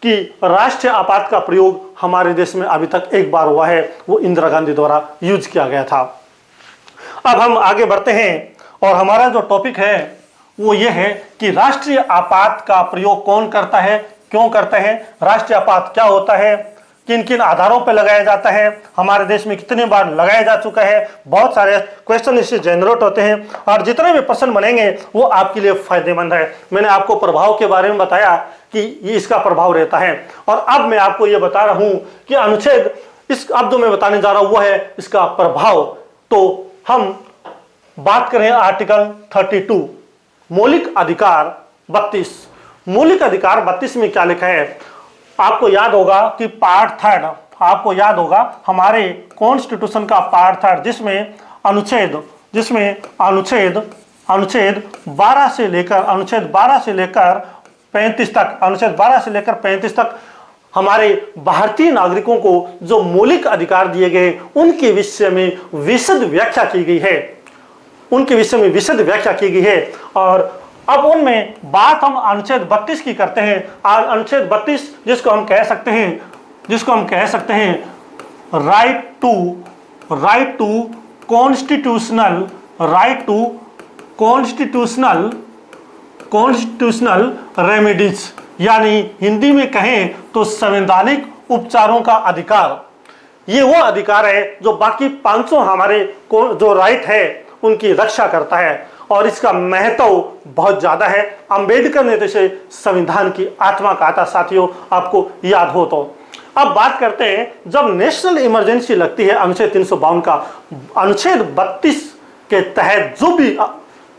कि राष्ट्रीय आपात का प्रयोग हमारे देश में अभी तक एक बार हुआ है, वो इंदिरा गांधी द्वारा यूज किया गया था। अब हम आगे बढ़ते हैं और हमारा जो टॉपिक है वो ये है कि राष्ट्रीय आपात का प्रयोग कौन करता है, क्यों करते हैं, राष्ट्रीय आपात क्या होता है, किन किन आधारों पर लगाया जाता है, हमारे देश में कितनी बार लगाया जा चुका है। बहुत सारे क्वेश्चन इससे जनरेट होते हैं और जितने भी प्रश्न बनेंगे वो आपके लिए फायदेमंद है। मैंने आपको प्रभाव के बारे में बताया कि ये इसका प्रभाव रहता है और अब मैं आपको ये बता रहा हूं कि अनुच्छेद, इस अब जो मैं बताने जा रहा हूं वो है इसका प्रभाव। तो हम बात करें आर्टिकल 32 मौलिक अधिकार 32। मौलिक अधिकार 32 में क्या लिखा है, आपको याद होगा कि पार्ट 3, आपको याद होगा हमारे कॉन्स्टिट्यूशन का पार्ट 3 जिसमें अनुच्छेद 12 से लेकर 35 तक हमारे भारतीय नागरिकों को जो मौलिक अधिकार दिए गए उनके विषय में विशद व्याख्या की गई है। और अब उनमें बात हम अनुच्छेद 32 की करते हैं। अनुच्छेद 32 जिसको हम कह सकते हैं राइट टू कॉन्स्टिट्यूशनल रेमेडीज, यानी हिंदी में कहें तो संवैधानिक उपचारों का अधिकार। ये वो अधिकार है जो बाकी 500 हमारे जो राइट है उनकी रक्षा करता है और इसका महत्व बहुत ज्यादा है। अंबेडकर ने इसे संविधान की आत्मा कहा था। साथियों, आपको याद हो तो अब बात करते हैं जब नेशनल इमरजेंसी लगती है अनुच्छेद 352 का, अनुच्छेद 32 के तहत जो भी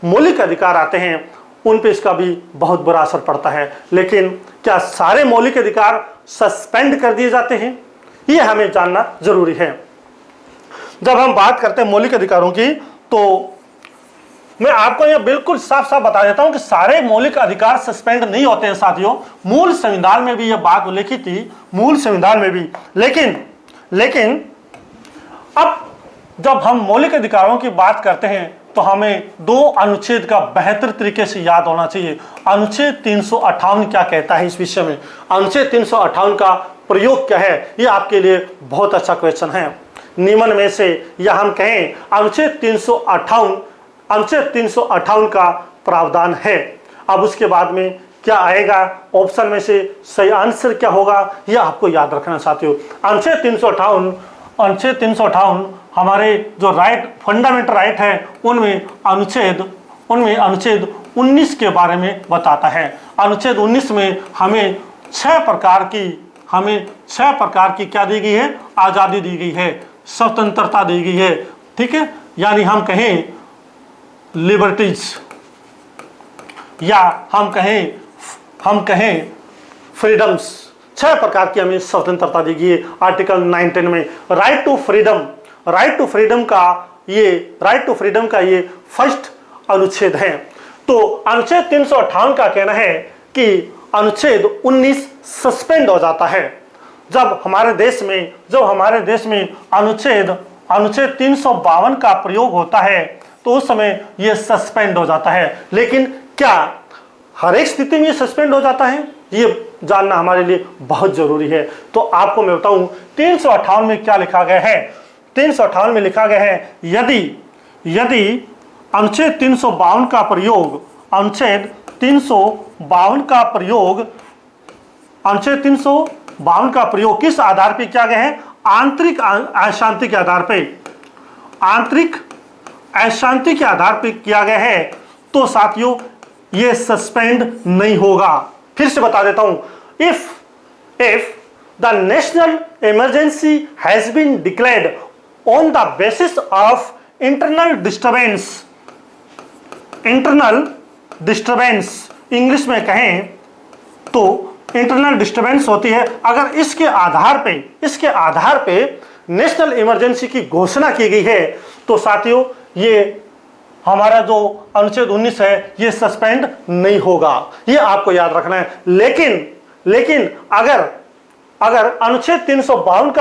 मौलिक अधिकार आते हैं उन पे इसका भी बहुत बुरा असर पड़ता है। लेकिन क्या सारे मौलिक अधिकार सस्पेंड कर दिए जाते हैं, ये हमें जानना जरूरी है। जब हम बात करते हैं मौलिक अधिकारों की तो मैं आपको यह बिल्कुल साफ साफ बता देता हूं कि सारे मौलिक अधिकार सस्पेंड नहीं होते हैं। साथियों, मूल संविधान में भी यह बात उल्लेखित थी, मूल संविधान में भी। लेकिन अब जब हम मौलिक अधिकारों की बात करते हैं तो हमें 2 अनुच्छेद का बेहतर तरीके से याद होना चाहिए। अनुच्छेद 358 क्या कहता है इस विषय में, अनुच्छेद 358 का प्रयोग क्या है, ये आपके लिए बहुत अच्छा क्वेश्चन है। निम्न में से या हम कहें अनुच्छेद 358 का प्रावधान है। अब उसके बाद में क्या आएगा, ऑप्शन में से सही आंसर क्या होगा, यह आपको याद रखना साथियों। अनुच्छेद 358 हमारे जो फंडामेंटल राइट है उनमें अनुच्छेद 19 के बारे में बताता है। अनुच्छेद 19 में हमें 6 प्रकार की क्या दी गई है, आजादी दी गई है, स्वतंत्रता दी गई है। ठीक है, यानी हम कहें लिबर्टीज या हम कहें फ्रीडम्स, 6 प्रकार की हमें स्वतंत्रता दी गई है आर्टिकल 19 में। राइट टू फ्रीडम का ये फर्स्ट अनुच्छेद है। तो अनुच्छेद 358 का कहना है कि अनुच्छेद 19 सस्पेंड हो जाता है जब हमारे देश में अनुच्छेद 352 का प्रयोग होता है। तो उस समय ये सस्पेंड हो जाता है। लेकिन क्या हर एक स्थिति में ये सस्पेंड हो जाता है, ये जानना हमारे लिए बहुत जरूरी है। तो आपको मैं बताऊं 358 में क्या लिखा गया है। 358 में लिखा गया है, यदि अनुच्छेद 352 का प्रयोग, अनुच्छेद 352 का प्रयोग, अनुच्छेद 352 का प्रयोग किस आधार पर किया गया है? आंतरिक अशांति के आधार पे, आंतरिक अशांति के आधार पर किया गया है, तो साथियों ये सस्पेंड नहीं होगा। फिर से बता देता हूं, if the national emergency has been declared on the basis of internal disturbance, English में कहें तो इंटरनल डिस्टर्बेंस होती है। अगर इसके आधार पे नेशनल इमरजेंसी की घोषणा की गई है, तो साथियों ये हमारा जो अनुच्छेद 19 है ये सस्पेंड नहीं होगा, ये आपको याद रखना है। लेकिन अगर अनुच्छेद 352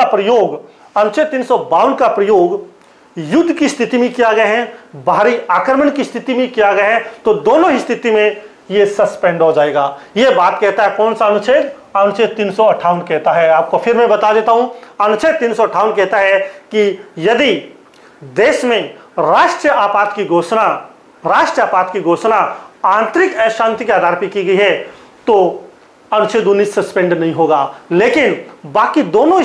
का प्रयोग युद्ध की स्थिति में किया गया है, बाहरी आक्रमण की स्थिति में किया गया है, तो दोनों ही स्थिति में ये सस्पेंड हो जाएगा। ये बात कहता है कौन सा अनुच्छेद? अनुच्छेद 358 कहता है। आपको फिर मैं बता देता हूं, अनुच्छेद 358 कहता है कि यदि देश में राष्ट्रीय आपात की घोषणा आंतरिक अशांति के आधार पर की गई है, तो अनुच्छेद 19 सस्पेंड नहीं होगा। लेकिन बाकी दोनों ही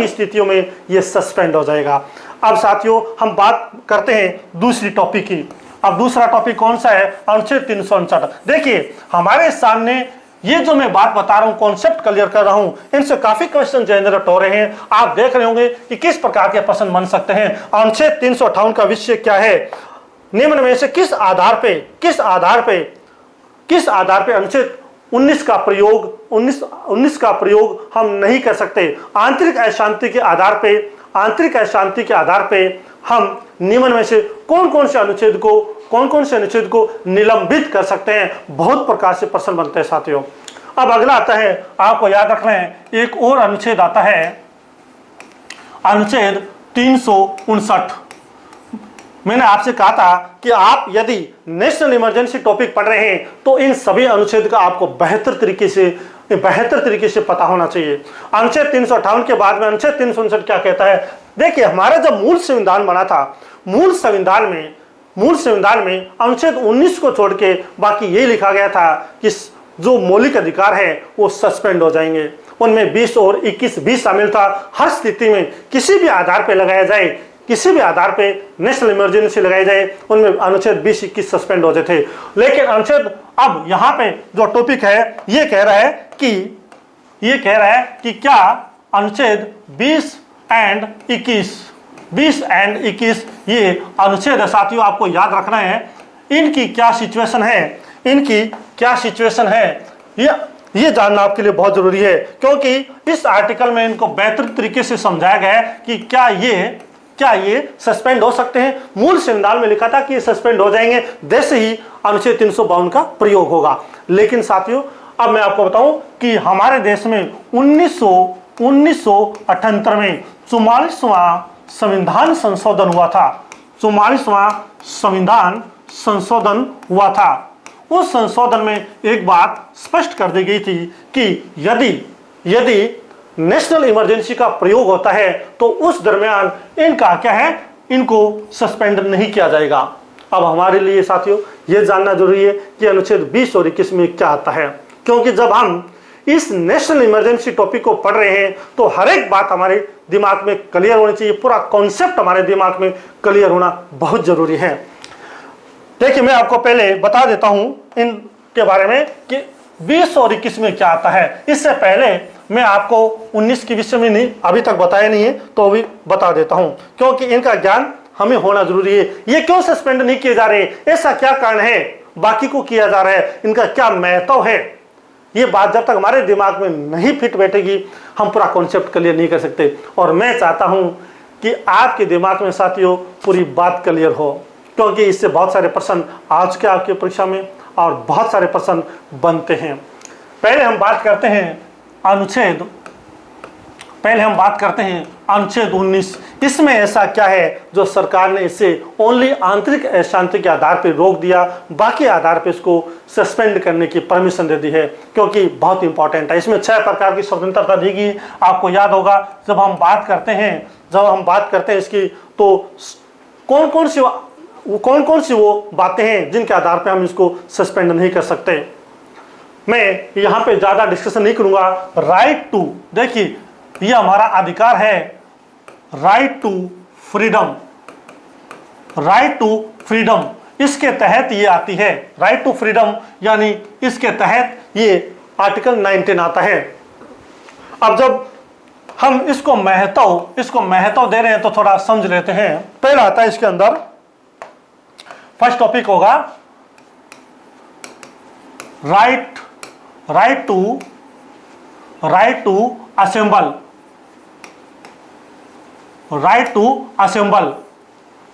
स्थितियों में यह सस्पेंड हो जाएगा। अब साथियों हम बात करते हैं दूसरी टॉपिक की। अब दूसरा टॉपिक कौन सा है? अनुच्छेद 359। देखिए हमारे सामने ये जो मैं बात बता रहा हूं, कॉन्सेप्ट क्लियर कर रहा हूं, इनसे काफी क्वेश्चन जनरेट हो रहे हैं। आप देख रहे होंगे कि किस प्रकार के प्रश्न बन सकते हैं। अनुच्छेद 358 का विषय क्या है? निम्न में से किस आधार पे अनुच्छेद 19 का प्रयोग हम नहीं कर सकते? आंतरिक अशांति के आधार पे हम निम्न में से कौन कौन से अनुच्छेद को निलंबित कर सकते हैं? बहुत प्रकार से प्रश्न बनते हैं साथियों। अब अगला आता है, आपको याद रखना है, एक और अनुच्छेद आता है, अनुच्छेद 359। मैंने आपसे कहा था कि आप यदि नेशनल इमरजेंसी टॉपिक पढ़ रहे हैं तो इन सभी अनुच्छेद का आपको बेहतर तरीके से पता होना चाहिए। अनुच्छेद 358 के बाद में अनुच्छेद 359 क्या कहता है? देखिए हमारा जब मूल संविधान बना था, मूल संविधान में अनुच्छेद 19 को छोड़ के बाकी यही लिखा गया था कि जो मौलिक अधिकार है वो सस्पेंड हो जाएंगे। उनमें 20 और 21 भी शामिल था। हर स्थिति में किसी भी आधार पे लगाया जाए, किसी भी आधार पे नेशनल इमरजेंसी लगाई जाए, उनमें अनुच्छेद 20-21 सस्पेंड होते थे। लेकिन अनुच्छेद अब यहाँ पे जो टॉपिक है ये कह रहा है कि क्या अनुच्छेद 20 एंड 21 ये अनुच्छेद है साथियों, आपको याद रखना है इनकी क्या सिचुएशन है, ये जानना आपके लिए बहुत जरूरी है। क्योंकि इस आर्टिकल में इनको बेहतर तरीके से समझाया गया है कि क्या ये सस्पेंड हो सकते हैं। मूल संविधान में लिखा था कि ये सस्पेंड हो जाएंगे जैसे ही अनुच्छेद 352 का प्रयोग होगा। लेकिन साथियों अब मैं आपको बताऊं कि हमारे देश में 1978 में 44वां संविधान संशोधन हुआ था। 44वां संविधान संशोधन हुआ था। उस संशोधन में एक बात स्पष्ट कर दी गई थी कि यदि नेशनल इमरजेंसी का प्रयोग होता है तो उस दरमियान इनको सस्पेंड नहीं किया जाएगा। अब हमारे लिए साथियों यह जानना जरूरी है कि अनुच्छेद 20 और 21 में क्या आता है, क्योंकि जब हम इस नेशनल इमरजेंसी टॉपिक को पढ़ रहे हैं तो हर एक बात हमारे दिमाग में क्लियर होनी चाहिए, पूरा कॉन्सेप्ट हमारे दिमाग में क्लियर होना बहुत जरूरी है। देखिए मैं आपको पहले बता देता हूं इनके बारे में कि 20 और 21 में क्या आता है। इससे पहले मैं आपको 19 के विषय में नहीं अभी तक बताया नहीं है, तो अभी बता देता हूं, क्योंकि इनका ज्ञान हमें होना जरूरी है। ये क्यों सस्पेंड नहीं किए जा रहे, ऐसा क्या कारण है, बाकी को किया जा रहा है, इनका क्या महत्व है, ये बात जब तक हमारे दिमाग में नहीं फिट बैठेगी हम पूरा कॉन्सेप्ट क्लियर नहीं कर सकते। और मैं चाहता हूं कि आपके दिमाग में साथियों पूरी बात क्लियर हो, क्योंकि इससे बहुत सारे प्रश्न आज के आपकी परीक्षा में और बहुत सारे प्रश्न बनते हैं। पहले हम बात करते हैं अनुच्छेद 19। इसमें ऐसा क्या है जो सरकार ने इसे ओनली आंतरिक अशांति के आधार पर रोक दिया, बाकी आधार पर इसको सस्पेंड करने की परमिशन दे दी है, क्योंकि बहुत इंपॉर्टेंट है। इसमें 6 प्रकार की स्वतंत्रता दी गई। आपको याद होगा जब हम बात करते हैं इसकी, तो कौन कौन सी वो बातें हैं जिनके आधार पर हम इसको सस्पेंड नहीं कर सकते। मैं यहाँ पे ज़्यादा डिस्कशन नहीं करूँगा। राइट टू, देखिए ये हमारा अधिकार है, right to freedom, right to freedom, इसके तहत ये आती है। राइट टू फ्रीडम यानी इसके तहत ये आर्टिकल 19 आता है। अब जब हम इसको महत्व दे रहे हैं तो थोड़ा समझ लेते हैं। पहला आता है इसके अंदर, फर्स्ट टॉपिक होगा right to assemble, right to assemble.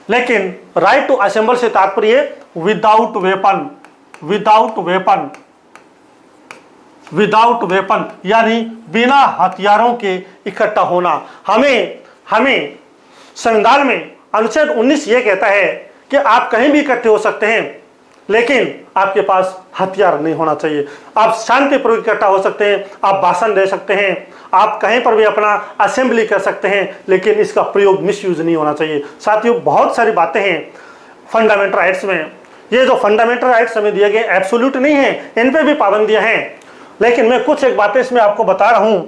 लेकिन राइट टू असेंबल से तात्पर्य विदाउट वेपन यानी बिना हथियारों के इकट्ठा होना। हमें संविधान में अनुच्छेद 19 ये कहता है कि आप कहीं भी इकट्ठे हो सकते हैं, लेकिन आपके पास हथियार नहीं होना चाहिए। आप शांतिपूर्वक इकट्ठा हो सकते हैं, आप भाषण दे सकते हैं, आप कहीं पर भी अपना असेंबली कर सकते हैं, लेकिन इसका प्रयोग मिसयूज नहीं होना चाहिए। साथियों, बहुत सारी बातें हैं फंडामेंटल राइट्स में। ये जो फंडामेंटल राइट्स हमें दिए गए एब्सोल्यूट नहीं है, इन पे भी पाबंदियां हैं, लेकिन मैं कुछ एक बातें इसमें आपको बता रहा हूं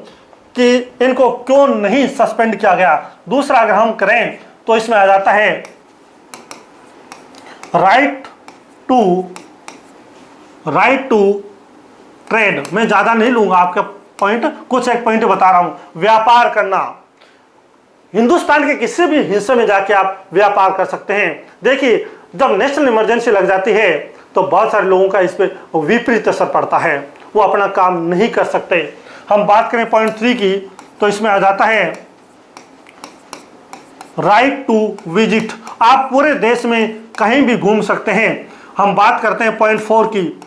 कि इनको क्यों नहीं सस्पेंड किया गया। दूसरा अगर हम करें तो इसमें आ जाता है राइट टू ट्रेड। मैं ज्यादा नहीं लूंगा आपका पॉइंट, कुछ एक पॉइंट बता रहा हूं। व्यापार करना, हिंदुस्तान के किसी भी हिस्से में जाके आप व्यापार कर सकते हैं। देखिए, जब नेशनल इमरजेंसी लग जाती है तो बहुत सारे लोगों का इस पर विपरीत असर पड़ता है, वो अपना काम नहीं कर सकते। हम बात करें पॉइंट 3 की तो इसमें आ जाता है राइट टू विजिट, आप पूरे देश में कहीं भी घूम सकते हैं। हम बात करते हैं पॉइंट 4 की,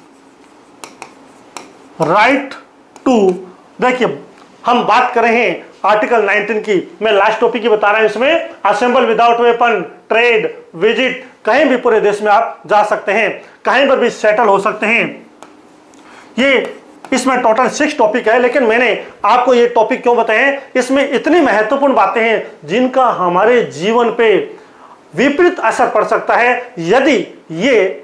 राइट टू, देखिए हम बात कर रहे हैं आर्टिकल 19 की, मैं लास्ट टॉपिक की बता रहा हूं। इसमें assemble without weapon, trade, visit, कहीं भी पूरे देश में आप जा सकते हैं, कहीं पर भी सेटल हो सकते हैं। ये इसमें टोटल 6 टॉपिक है, लेकिन मैंने आपको ये टॉपिक क्यों बताए, इसमें इतनी महत्वपूर्ण बातें हैं जिनका हमारे जीवन पे विपरीत असर पड़ सकता है यदि ये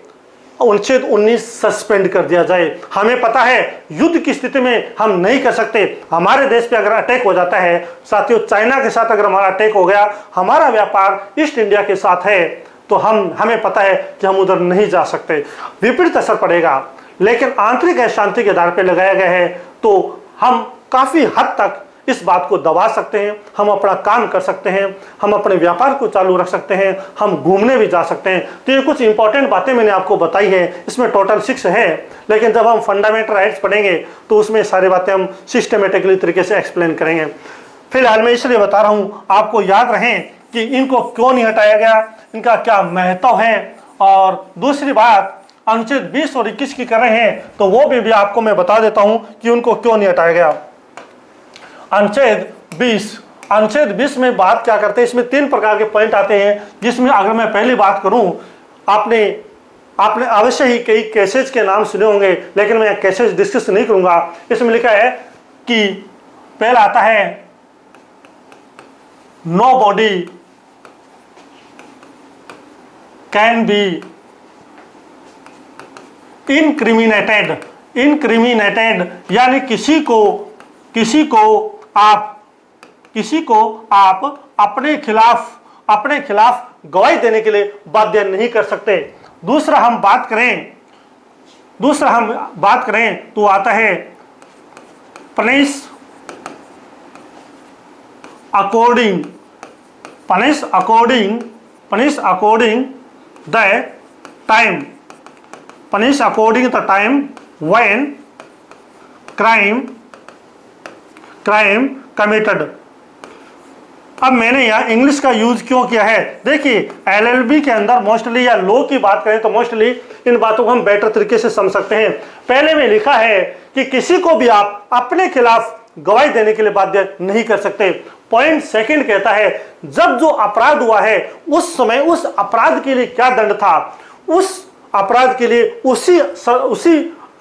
अनुच्छेद 19 सस्पेंड कर दिया जाए। हमें पता है युद्ध की स्थिति में हम नहीं कर सकते। हमारे देश पे अगर अटैक हो जाता है, साथियों चाइना के साथ अगर हमारा अटैक हो गया, हमारा व्यापार ईस्ट इंडिया के साथ है, तो हमें पता है कि हम उधर नहीं जा सकते, विपरीत असर पड़ेगा। लेकिन आंतरिक अशांति के आधार पर लगाया गया है तो हम काफी हद तक इस बात को दबा सकते हैं, हम अपना काम कर सकते हैं, हम अपने व्यापार को चालू रख सकते हैं, हम घूमने भी जा सकते हैं। तो ये कुछ इंपॉर्टेंट बातें मैंने आपको बताई है, इसमें टोटल 6 है, लेकिन जब हम फंडामेंटल राइट्स पढ़ेंगे तो उसमें सारी बातें हम सिस्टमेटिकली तरीके से एक्सप्लेन करेंगे। फिलहाल मैं इसलिए बता रहा हूँ, आपको याद रहे कि इनको क्यों नहीं हटाया गया, इनका क्या महत्व है। और दूसरी बात, अनुच्छेद 20 और 21 की कर रहे हैं तो वो भी आपको मैं बता देता हूं कि उनको क्यों नहीं हटाया गया। अनुच्छेद 20 में बात क्या करते हैं, इसमें 3 प्रकार के पॉइंट आते हैं, जिसमें अगर मैं पहली बात करूं, आपने अवश्य ही कई केसेज के नाम सुने होंगे, लेकिन मैं केसेज डिस्कस नहीं करूंगा। इसमें लिखा है कि पहला आता है नो बॉडी कैन बी इनक्रिमिनेटेड, यानी किसी को आप अपने खिलाफ गवाही देने के लिए बाध्य नहीं कर सकते। दूसरा हम बात करें तो आता है punish according the time when crime committed। अब मैंने यहाँ इंग्लिश का यूज क्यों किया है, देखिए एलएलबी के अंदर मोस्टली या लॉ की बात करें तो मोस्टली इन बातों को हम बेटर तरीके से समझ सकते हैं। पहले में लिखा है कि किसी को भी आप अपने खिलाफ गवाही देने के लिए बाध्य नहीं कर सकते। पॉइंट सेकंड कहता है जब जो अपराध हुआ है उस समय उस अपराध के लिए क्या दंड था, उस अपराध के लिए उसी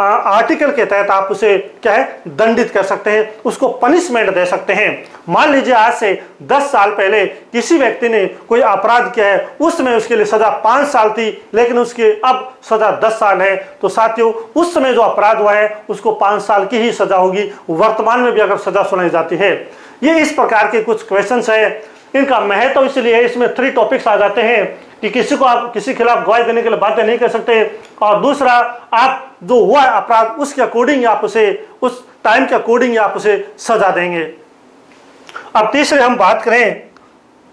आर्टिकल के तहत आप उसे क्या है दंडित कर सकते हैं, उसको पनिशमेंट दे सकते हैं। मान लीजिए आज से 10 साल पहले किसी व्यक्ति ने कोई अपराध किया है, उस समय उसके लिए सजा 5 साल थी, लेकिन उसके अब सजा 10 साल है। तो साथियों उस समय जो अपराध हुआ है उसको 5 साल की ही सजा होगी, वर्तमान में भी अगर सजा सुनाई जाती है। ये इस प्रकार के कुछ क्वेश्चंस है। इनका महत्व इसलिए है, इसमें 3 टॉपिक्स आ जाते हैं कि किसी को आप किसी खिलाफ गवाही देने के लिए बातें नहीं कर सकते, और दूसरा आप जो हुआ अपराध उसके अकॉर्डिंग आप उसे उस टाइम के अकॉर्डिंग आप उसे सजा देंगे। अब तीसरे हम बात करें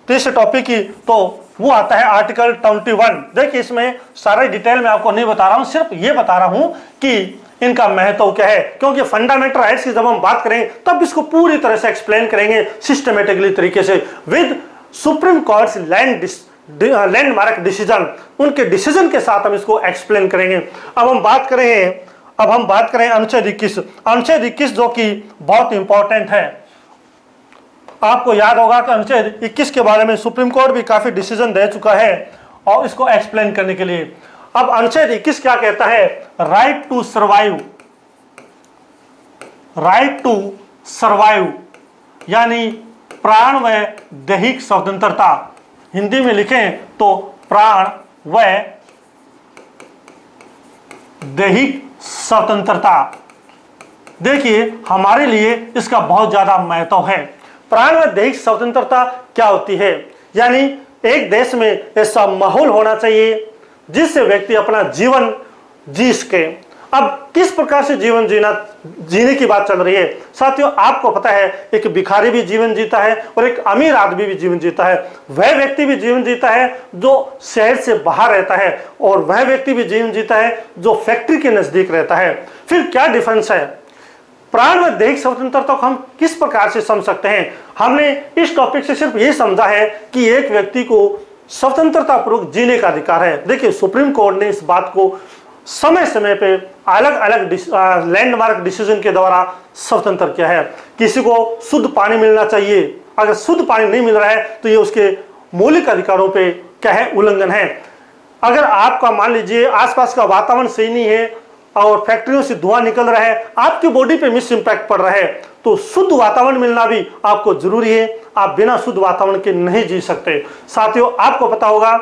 तीसरे टॉपिक की, तो वो आता है आर्टिकल 21। देखिए इसमें सारा डिटेल में आपको नहीं बता रहा हूं, सिर्फ ये बता रहा हूं कि इनका महत्व क्या है, क्योंकि फंडामेंटल राइट्स की जब हम बात करें तब इसको पूरी तरह से एक्सप्लेन करेंगे सिस्टमेटिकली तरीके से with supreme courts landmark decision, उनके डिसीजन के साथ हम इसको एक्सप्लेन करेंगे। अब हम बात करें अनुच्छेद 21। अनुच्छेद 21 जो कि बहुत इंपॉर्टेंट है। आपको याद होगा कि अनुच्छेद 21 के बारे में सुप्रीम कोर्ट भी काफी डिसीजन दे चुका है और इसको एक्सप्लेन करने के लिए। अब अनुच्छेद 21 क्या कहता है, राइट टू सर्वाइव यानी प्राण व दैहिक स्वतंत्रता, हिंदी में लिखें तो प्राण व दैहिक स्वतंत्रता। देखिए हमारे लिए इसका बहुत ज्यादा महत्व है। प्राण व दैहिक स्वतंत्रता क्या होती है, यानी एक देश में ऐसा माहौल होना चाहिए जिससे व्यक्ति अपना जीवन जी सके। अब किस प्रकार से जीवन जीने की बात चल रही है साथियों, आपको पता है एक भिखारी भी जीवन जीता है और एक अमीर आदमी भी जीवन जीता है। वह व्यक्ति भी जीवन जीता है जो शहर से बाहर रहता है, और वह व्यक्ति भी जीवन जीता है जो फैक्ट्री के नजदीक रहता है। फिर क्या डिफरेंस है, प्राण व दैहिक स्वतंत्रता को हम किस प्रकार से समझ सकते हैं। हमने इस टॉपिक से सिर्फ ये समझा है कि एक व्यक्ति को स्वतंत्रता पूर्वक जीने का अधिकार है। देखिए सुप्रीम कोर्ट ने इस बात को समय समय पे अलग अलग लैंडमार्क डिसीजन के द्वारा स्वतंत्र किया है। किसी को शुद्ध पानी मिलना चाहिए, अगर शुद्ध पानी नहीं मिल रहा है तो ये उसके मौलिक अधिकारों पे क्या है उल्लंघन है। अगर आपका मान लीजिए आसपास का वातावरण सही नहीं है और फैक्ट्रियों से धुआं निकल रहा है, आपकी बॉडी पे मिस इंपैक्ट पड़ रहा है, तो शुद्ध वातावरण मिलना भी आपको जरूरी है। आप बिना शुद्ध वातावरण के नहीं जी सकते। साथियों आपको पता होगा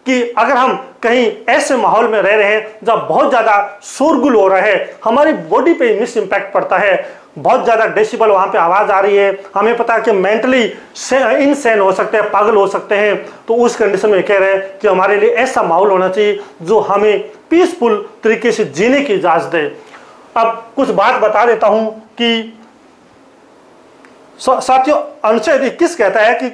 कि अगर हम कहीं ऐसे माहौल में रह रहे हैं जब बहुत ज्यादा शोरगुल हो रहा है, हमारी बॉडी पे मिस इंपैक्ट पड़ता है, बहुत ज्यादा डेसिबल वहां पे आवाज आ रही है, हमें पता है कि मेंटली इनसेन हो सकते हैं, पागल हो सकते हैं, तो उस कंडीशन में कह रहे हैं कि हमारे लिए ऐसा माहौल होना चाहिए जो हमें पीसफुल तरीके से जीने की इजाजत दे। अब कुछ बात बता देता हूं कि साथियों अनुच्छेद 21 कहता है कि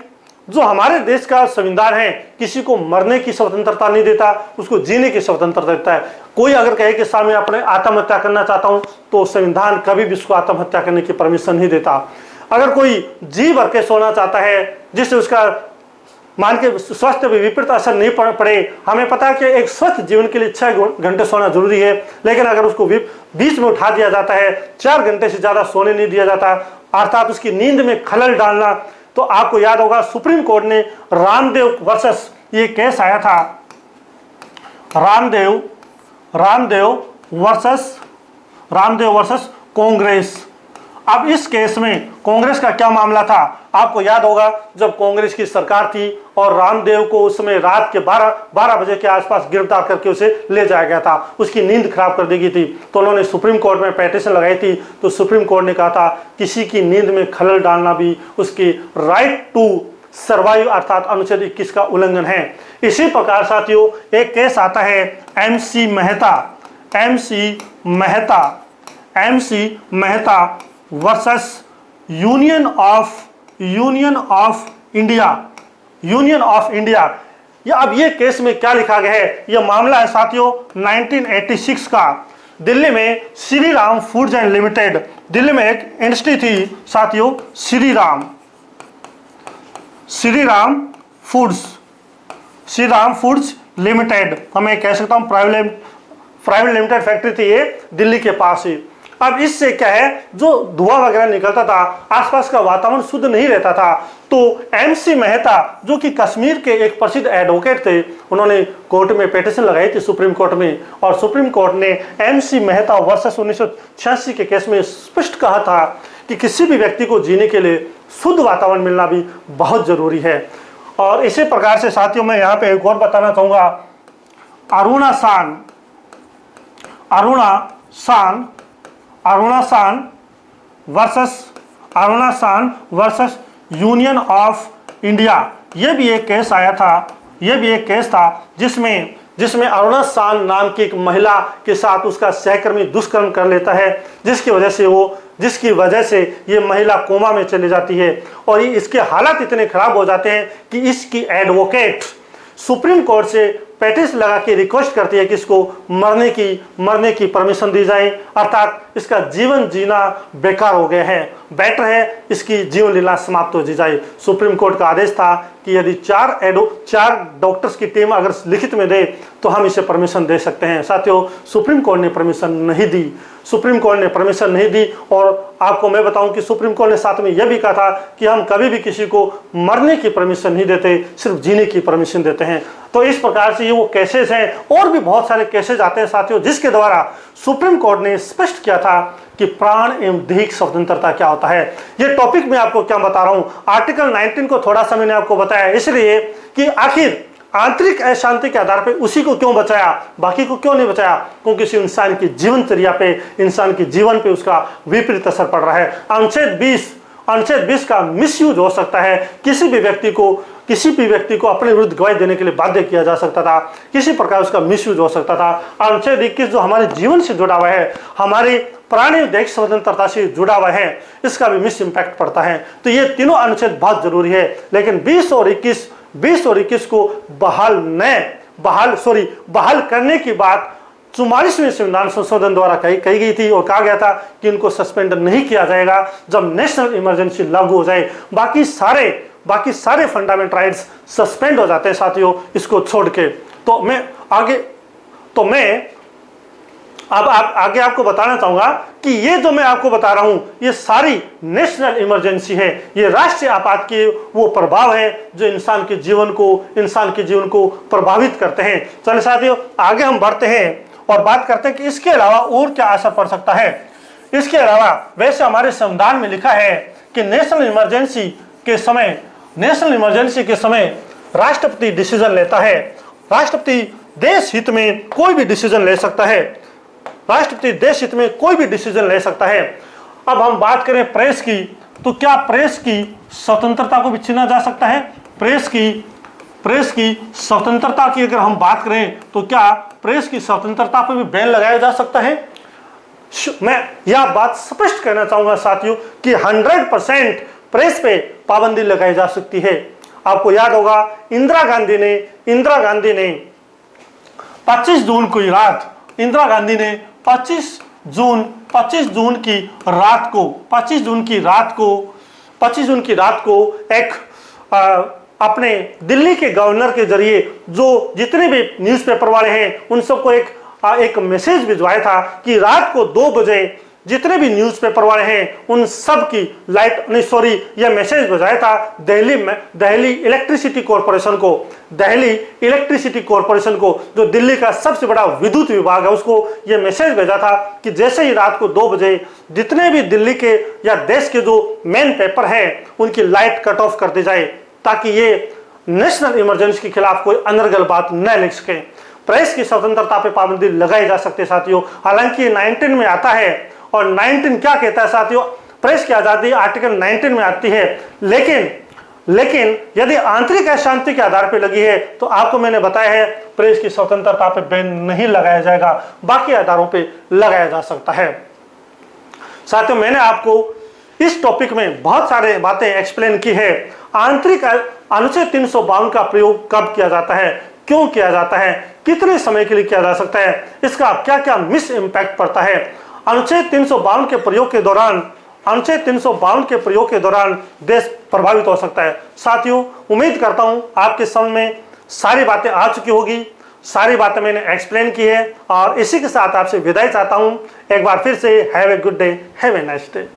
जो हमारे देश का संविधान है किसी को मरने की स्वतंत्रता नहीं देता, उसको जीने की स्वतंत्रता देता है। कोई अगर कहे कि सामने अपने आत्महत्या करना चाहता हूं तो संविधान कभी भी उसको आत्महत्या करने की परमिशन नहीं देता। अगर कोई जी भर के सोना चाहता है जिससे उसका मान के स्वास्थ्य पर विपरीत असर नहीं पड़े, हमें पता है कि एक स्वस्थ जीवन के लिए 6 घंटे सोना जरूरी है, लेकिन अगर उसको बीच में उठा दिया जाता है, 4 घंटे से ज्यादा सोने नहीं दिया जाता, अर्थात उसकी नींद में खलल डालना, तो आपको याद होगा सुप्रीम कोर्ट ने रामदेव वर्सेस ये केस आया था, रामदेव वर्सेस कांग्रेस। अब इस केस में कांग्रेस का क्या मामला था, आपको याद होगा जब कांग्रेस की सरकार थी और रामदेव को उस समय रात के 12 बजे के आसपास गिरफ्तार करके उसे ले जाया गया था, उसकी नींद खराब कर दी गई थी, तो उन्होंने सुप्रीम कोर्ट में पिटीशन लगाई थी। तो सुप्रीम कोर्ट ने कहा था किसी की नींद में खलल डालना भी उसकी राइट टू सर्वाइव अर्थात अनुच्छेद 21 का उल्लंघन है। इसी प्रकार साथियों एक केस आता है MC Mehta versus union of India. अब ये केस में क्या लिखा गया है, ये मामला है साथियों 1986 का। दिल्ली में Shri Ram foods and limited, Delhi में एक इंडस्ट्री थी साथियों श्री राम फूड्स लिमिटेड, हमें कह सकता हूं प्राइवेट लिमिटेड फैक्ट्री थी ये दिल्ली के पास ही। अब इससे क्या है, जो धुआं वगैरह निकलता था, आसपास का वातावरण शुद्ध नहीं रहता था। तो एमसी मेहता जो कि कश्मीर के एक प्रसिद्ध एडवोकेट थे, उन्होंने कोर्ट में पिटीशन लगाई थी सुप्रीम कोर्ट में, और सुप्रीम कोर्ट ने एमसी मेहता वर्सेस 1986 के केस में स्पष्ट कहा था कि किसी भी व्यक्ति को जीने के लिए शुद्ध वातावरण मिलना भी बहुत जरूरी है। और इसी प्रकार से साथियों मैं यहाँ पे एक और बताना चाहूंगा, अरुणा शान वर्सेस यूनियन ऑफ इंडिया, ये भी एक केस आया था, ये भी एक केस था जिसमें अरुणा शान नाम की एक महिला के साथ उसका सहकर्मी दुष्कर्म कर लेता है, जिसकी वजह से ये महिला कोमा में चली जाती है, और इसके हालात इतने खराब हो जाते हैं कि इसकी एडवोकेट सुप्रीम कोर्ट से पेटिशन लगा के रिक्वेस्ट करती है कि इसको मरने की परमिशन दी जाए, अर्थात इसका जीवन जीना बेकार हो गया है, बेटर है इसकी जीवन लीला समाप्त हो जाए। सुप्रीम कोर्ट का आदेश था कि यदि चार डॉक्टर्स की टीम अगर लिखित में दे तो हम इसे परमिशन दे सकते हैं। साथियों सुप्रीम कोर्ट ने परमिशन नहीं दी, और आपको मैं बताऊं कि सुप्रीम कोर्ट ने साथ में यह भी कहा था कि हम कभी भी किसी को मरने की परमिशन नहीं देते, सिर्फ जीने की परमिशन देते हैं। तो इस प्रकार से ये वो केसेस हैं, और भी बहुत सारे केसेस आते हैं साथियों, जिसके द्वारा सुप्रीम कोर्ट ने स्पष्ट किया था कि प्राण एवं दैहिक स्वतंत्रता क्या होता है। ये टॉपिक मैं आपको क्या बता रहा हूं, आर्टिकल 19 को थोड़ा सा मैंने आपको बताया इसलिए कि आखिर आंतरिक अशांति के आधार पर उसी को क्यों बचाया, बाकी को क्यों नहीं बचाया, क्योंकि इस इंसान की जीवनचर्या पे, इंसान के जीवन पे उसका विपरीत असर पड़ रहा है। अनुच्छेद 20 का मिसयूज हो सकता है, किसी भी व्यक्ति को अपने विरुद्ध गवाही देने के लिए बाध्य किया जा सकता था, किसी प्रकार उसका मिसयूज हो सकता था। अनुच्छेद 21 जो हमारे जीवन से जुड़ा हुआ है, हमारी प्राणी दैहिक स्वतंत्रता से जुड़ा हुआ है, इसका भी मिस इम्पैक्ट पड़ता है। तो ये तीनों अनुच्छेद बहुत जरूरी है, लेकिन 20 और 21 को बहाल करने की बात 44वें संविधान संशोधन द्वारा कही गई थी, और कहा गया था कि इनको सस्पेंड नहीं किया जाएगा जब नेशनल इमरजेंसी लागू हो जाए। बाकी सारे फंडामेंटल राइट्स सस्पेंड हो जाते हैं साथियों, इसको छोड़ के। मैं अब आगे आपको बताना चाहूंगा कि ये जो मैं आपको बता रहा हूं ये सारी नेशनल इमरजेंसी है, ये राष्ट्रीय आपात के वो प्रभाव है जो इंसान के जीवन को प्रभावित करते हैं। चलिए साथियों आगे हम बढ़ते हैं और बात करते हैं कि इसके अलावा और क्या असर पड़ सकता है। इसके अलावा वैसे हमारे संविधान में लिखा है कि नेशनल इमरजेंसी के समय राष्ट्रपति डिसीजन लेता है। राष्ट्रपति देश हित में कोई भी डिसीजन ले सकता है। अब हम बात करें प्रेस की, तो क्या प्रेस की स्वतंत्रता को भी छीना जा सकता है? प्रेस की स्वतंत्रता की अगर हम बात करें तो क्या प्रेस की स्वतंत्रता पर भी बैन लगाया जा सकता है? मैं यह बात स्पष्ट करना चाहूंगा साथियों कि 100% प्रेस पे पाबंदी लगाई जा सकती है। आपको याद होगा इंदिरा गांधी ने 25 जून की रात को एक अपने दिल्ली के गवर्नर के जरिए जो जितने भी न्यूज़पेपर वाले हैं उन सबको एक मैसेज भिजवाया था कि रात को 2 बजे जितने भी न्यूज़पेपर वाले हैं उन सब की यह मैसेज भिजवाया था दिल्ली इलेक्ट्रिसिटी कॉरपोरेशन को जो दिल्ली का सबसे बड़ा विद्युत विभाग है, उसको यह मैसेज भेजा था कि जैसे ही रात को 2 बजे जितने भी दिल्ली के या देश के जो मेन पेपर हैं उनकी लाइट कट ऑफ कर दी जाए, ताकि ये नेशनल इमरजेंसी के खिलाफ कोई अनर्गल बात न लिख सके। प्रेस की स्वतंत्रता पे पाबंदी लगाई जा सकती है साथियों। हालांकि 19 में आता है, और 19 क्या कहता है साथियों, प्रेस की आजादी आर्टिकल 19 में आती है, लेकिन यदि आंतरिक अशांति के आधार पर लगी है तो आपको मैंने बताया है प्रेस की स्वतंत्रता पे बैन नहीं लगाया जाएगा, बाकी आधारों पे लगाया जा सकता है। साथियों मैंने आपको इस टॉपिक में बहुत सारे बातें एक्सप्लेन की है। आंतरिक अनुच्छेद 352 का प्रयोग कब किया जाता है, क्यों किया जाता है, कितने समय के लिए किया जा सकता है, इसका क्या क्या मिस इम्पैक्ट पड़ता है। अनुच्छेद 352 के प्रयोग के दौरान देश प्रभावित हो सकता है। साथियों उम्मीद करता हूं आपके समझ में सारी बातें आ चुकी होगी। सारी बातें मैंने एक्सप्लेन की है और इसी के साथ आपसे विदाई चाहता हूं। एक बार फिर से have a good day, have a nice day.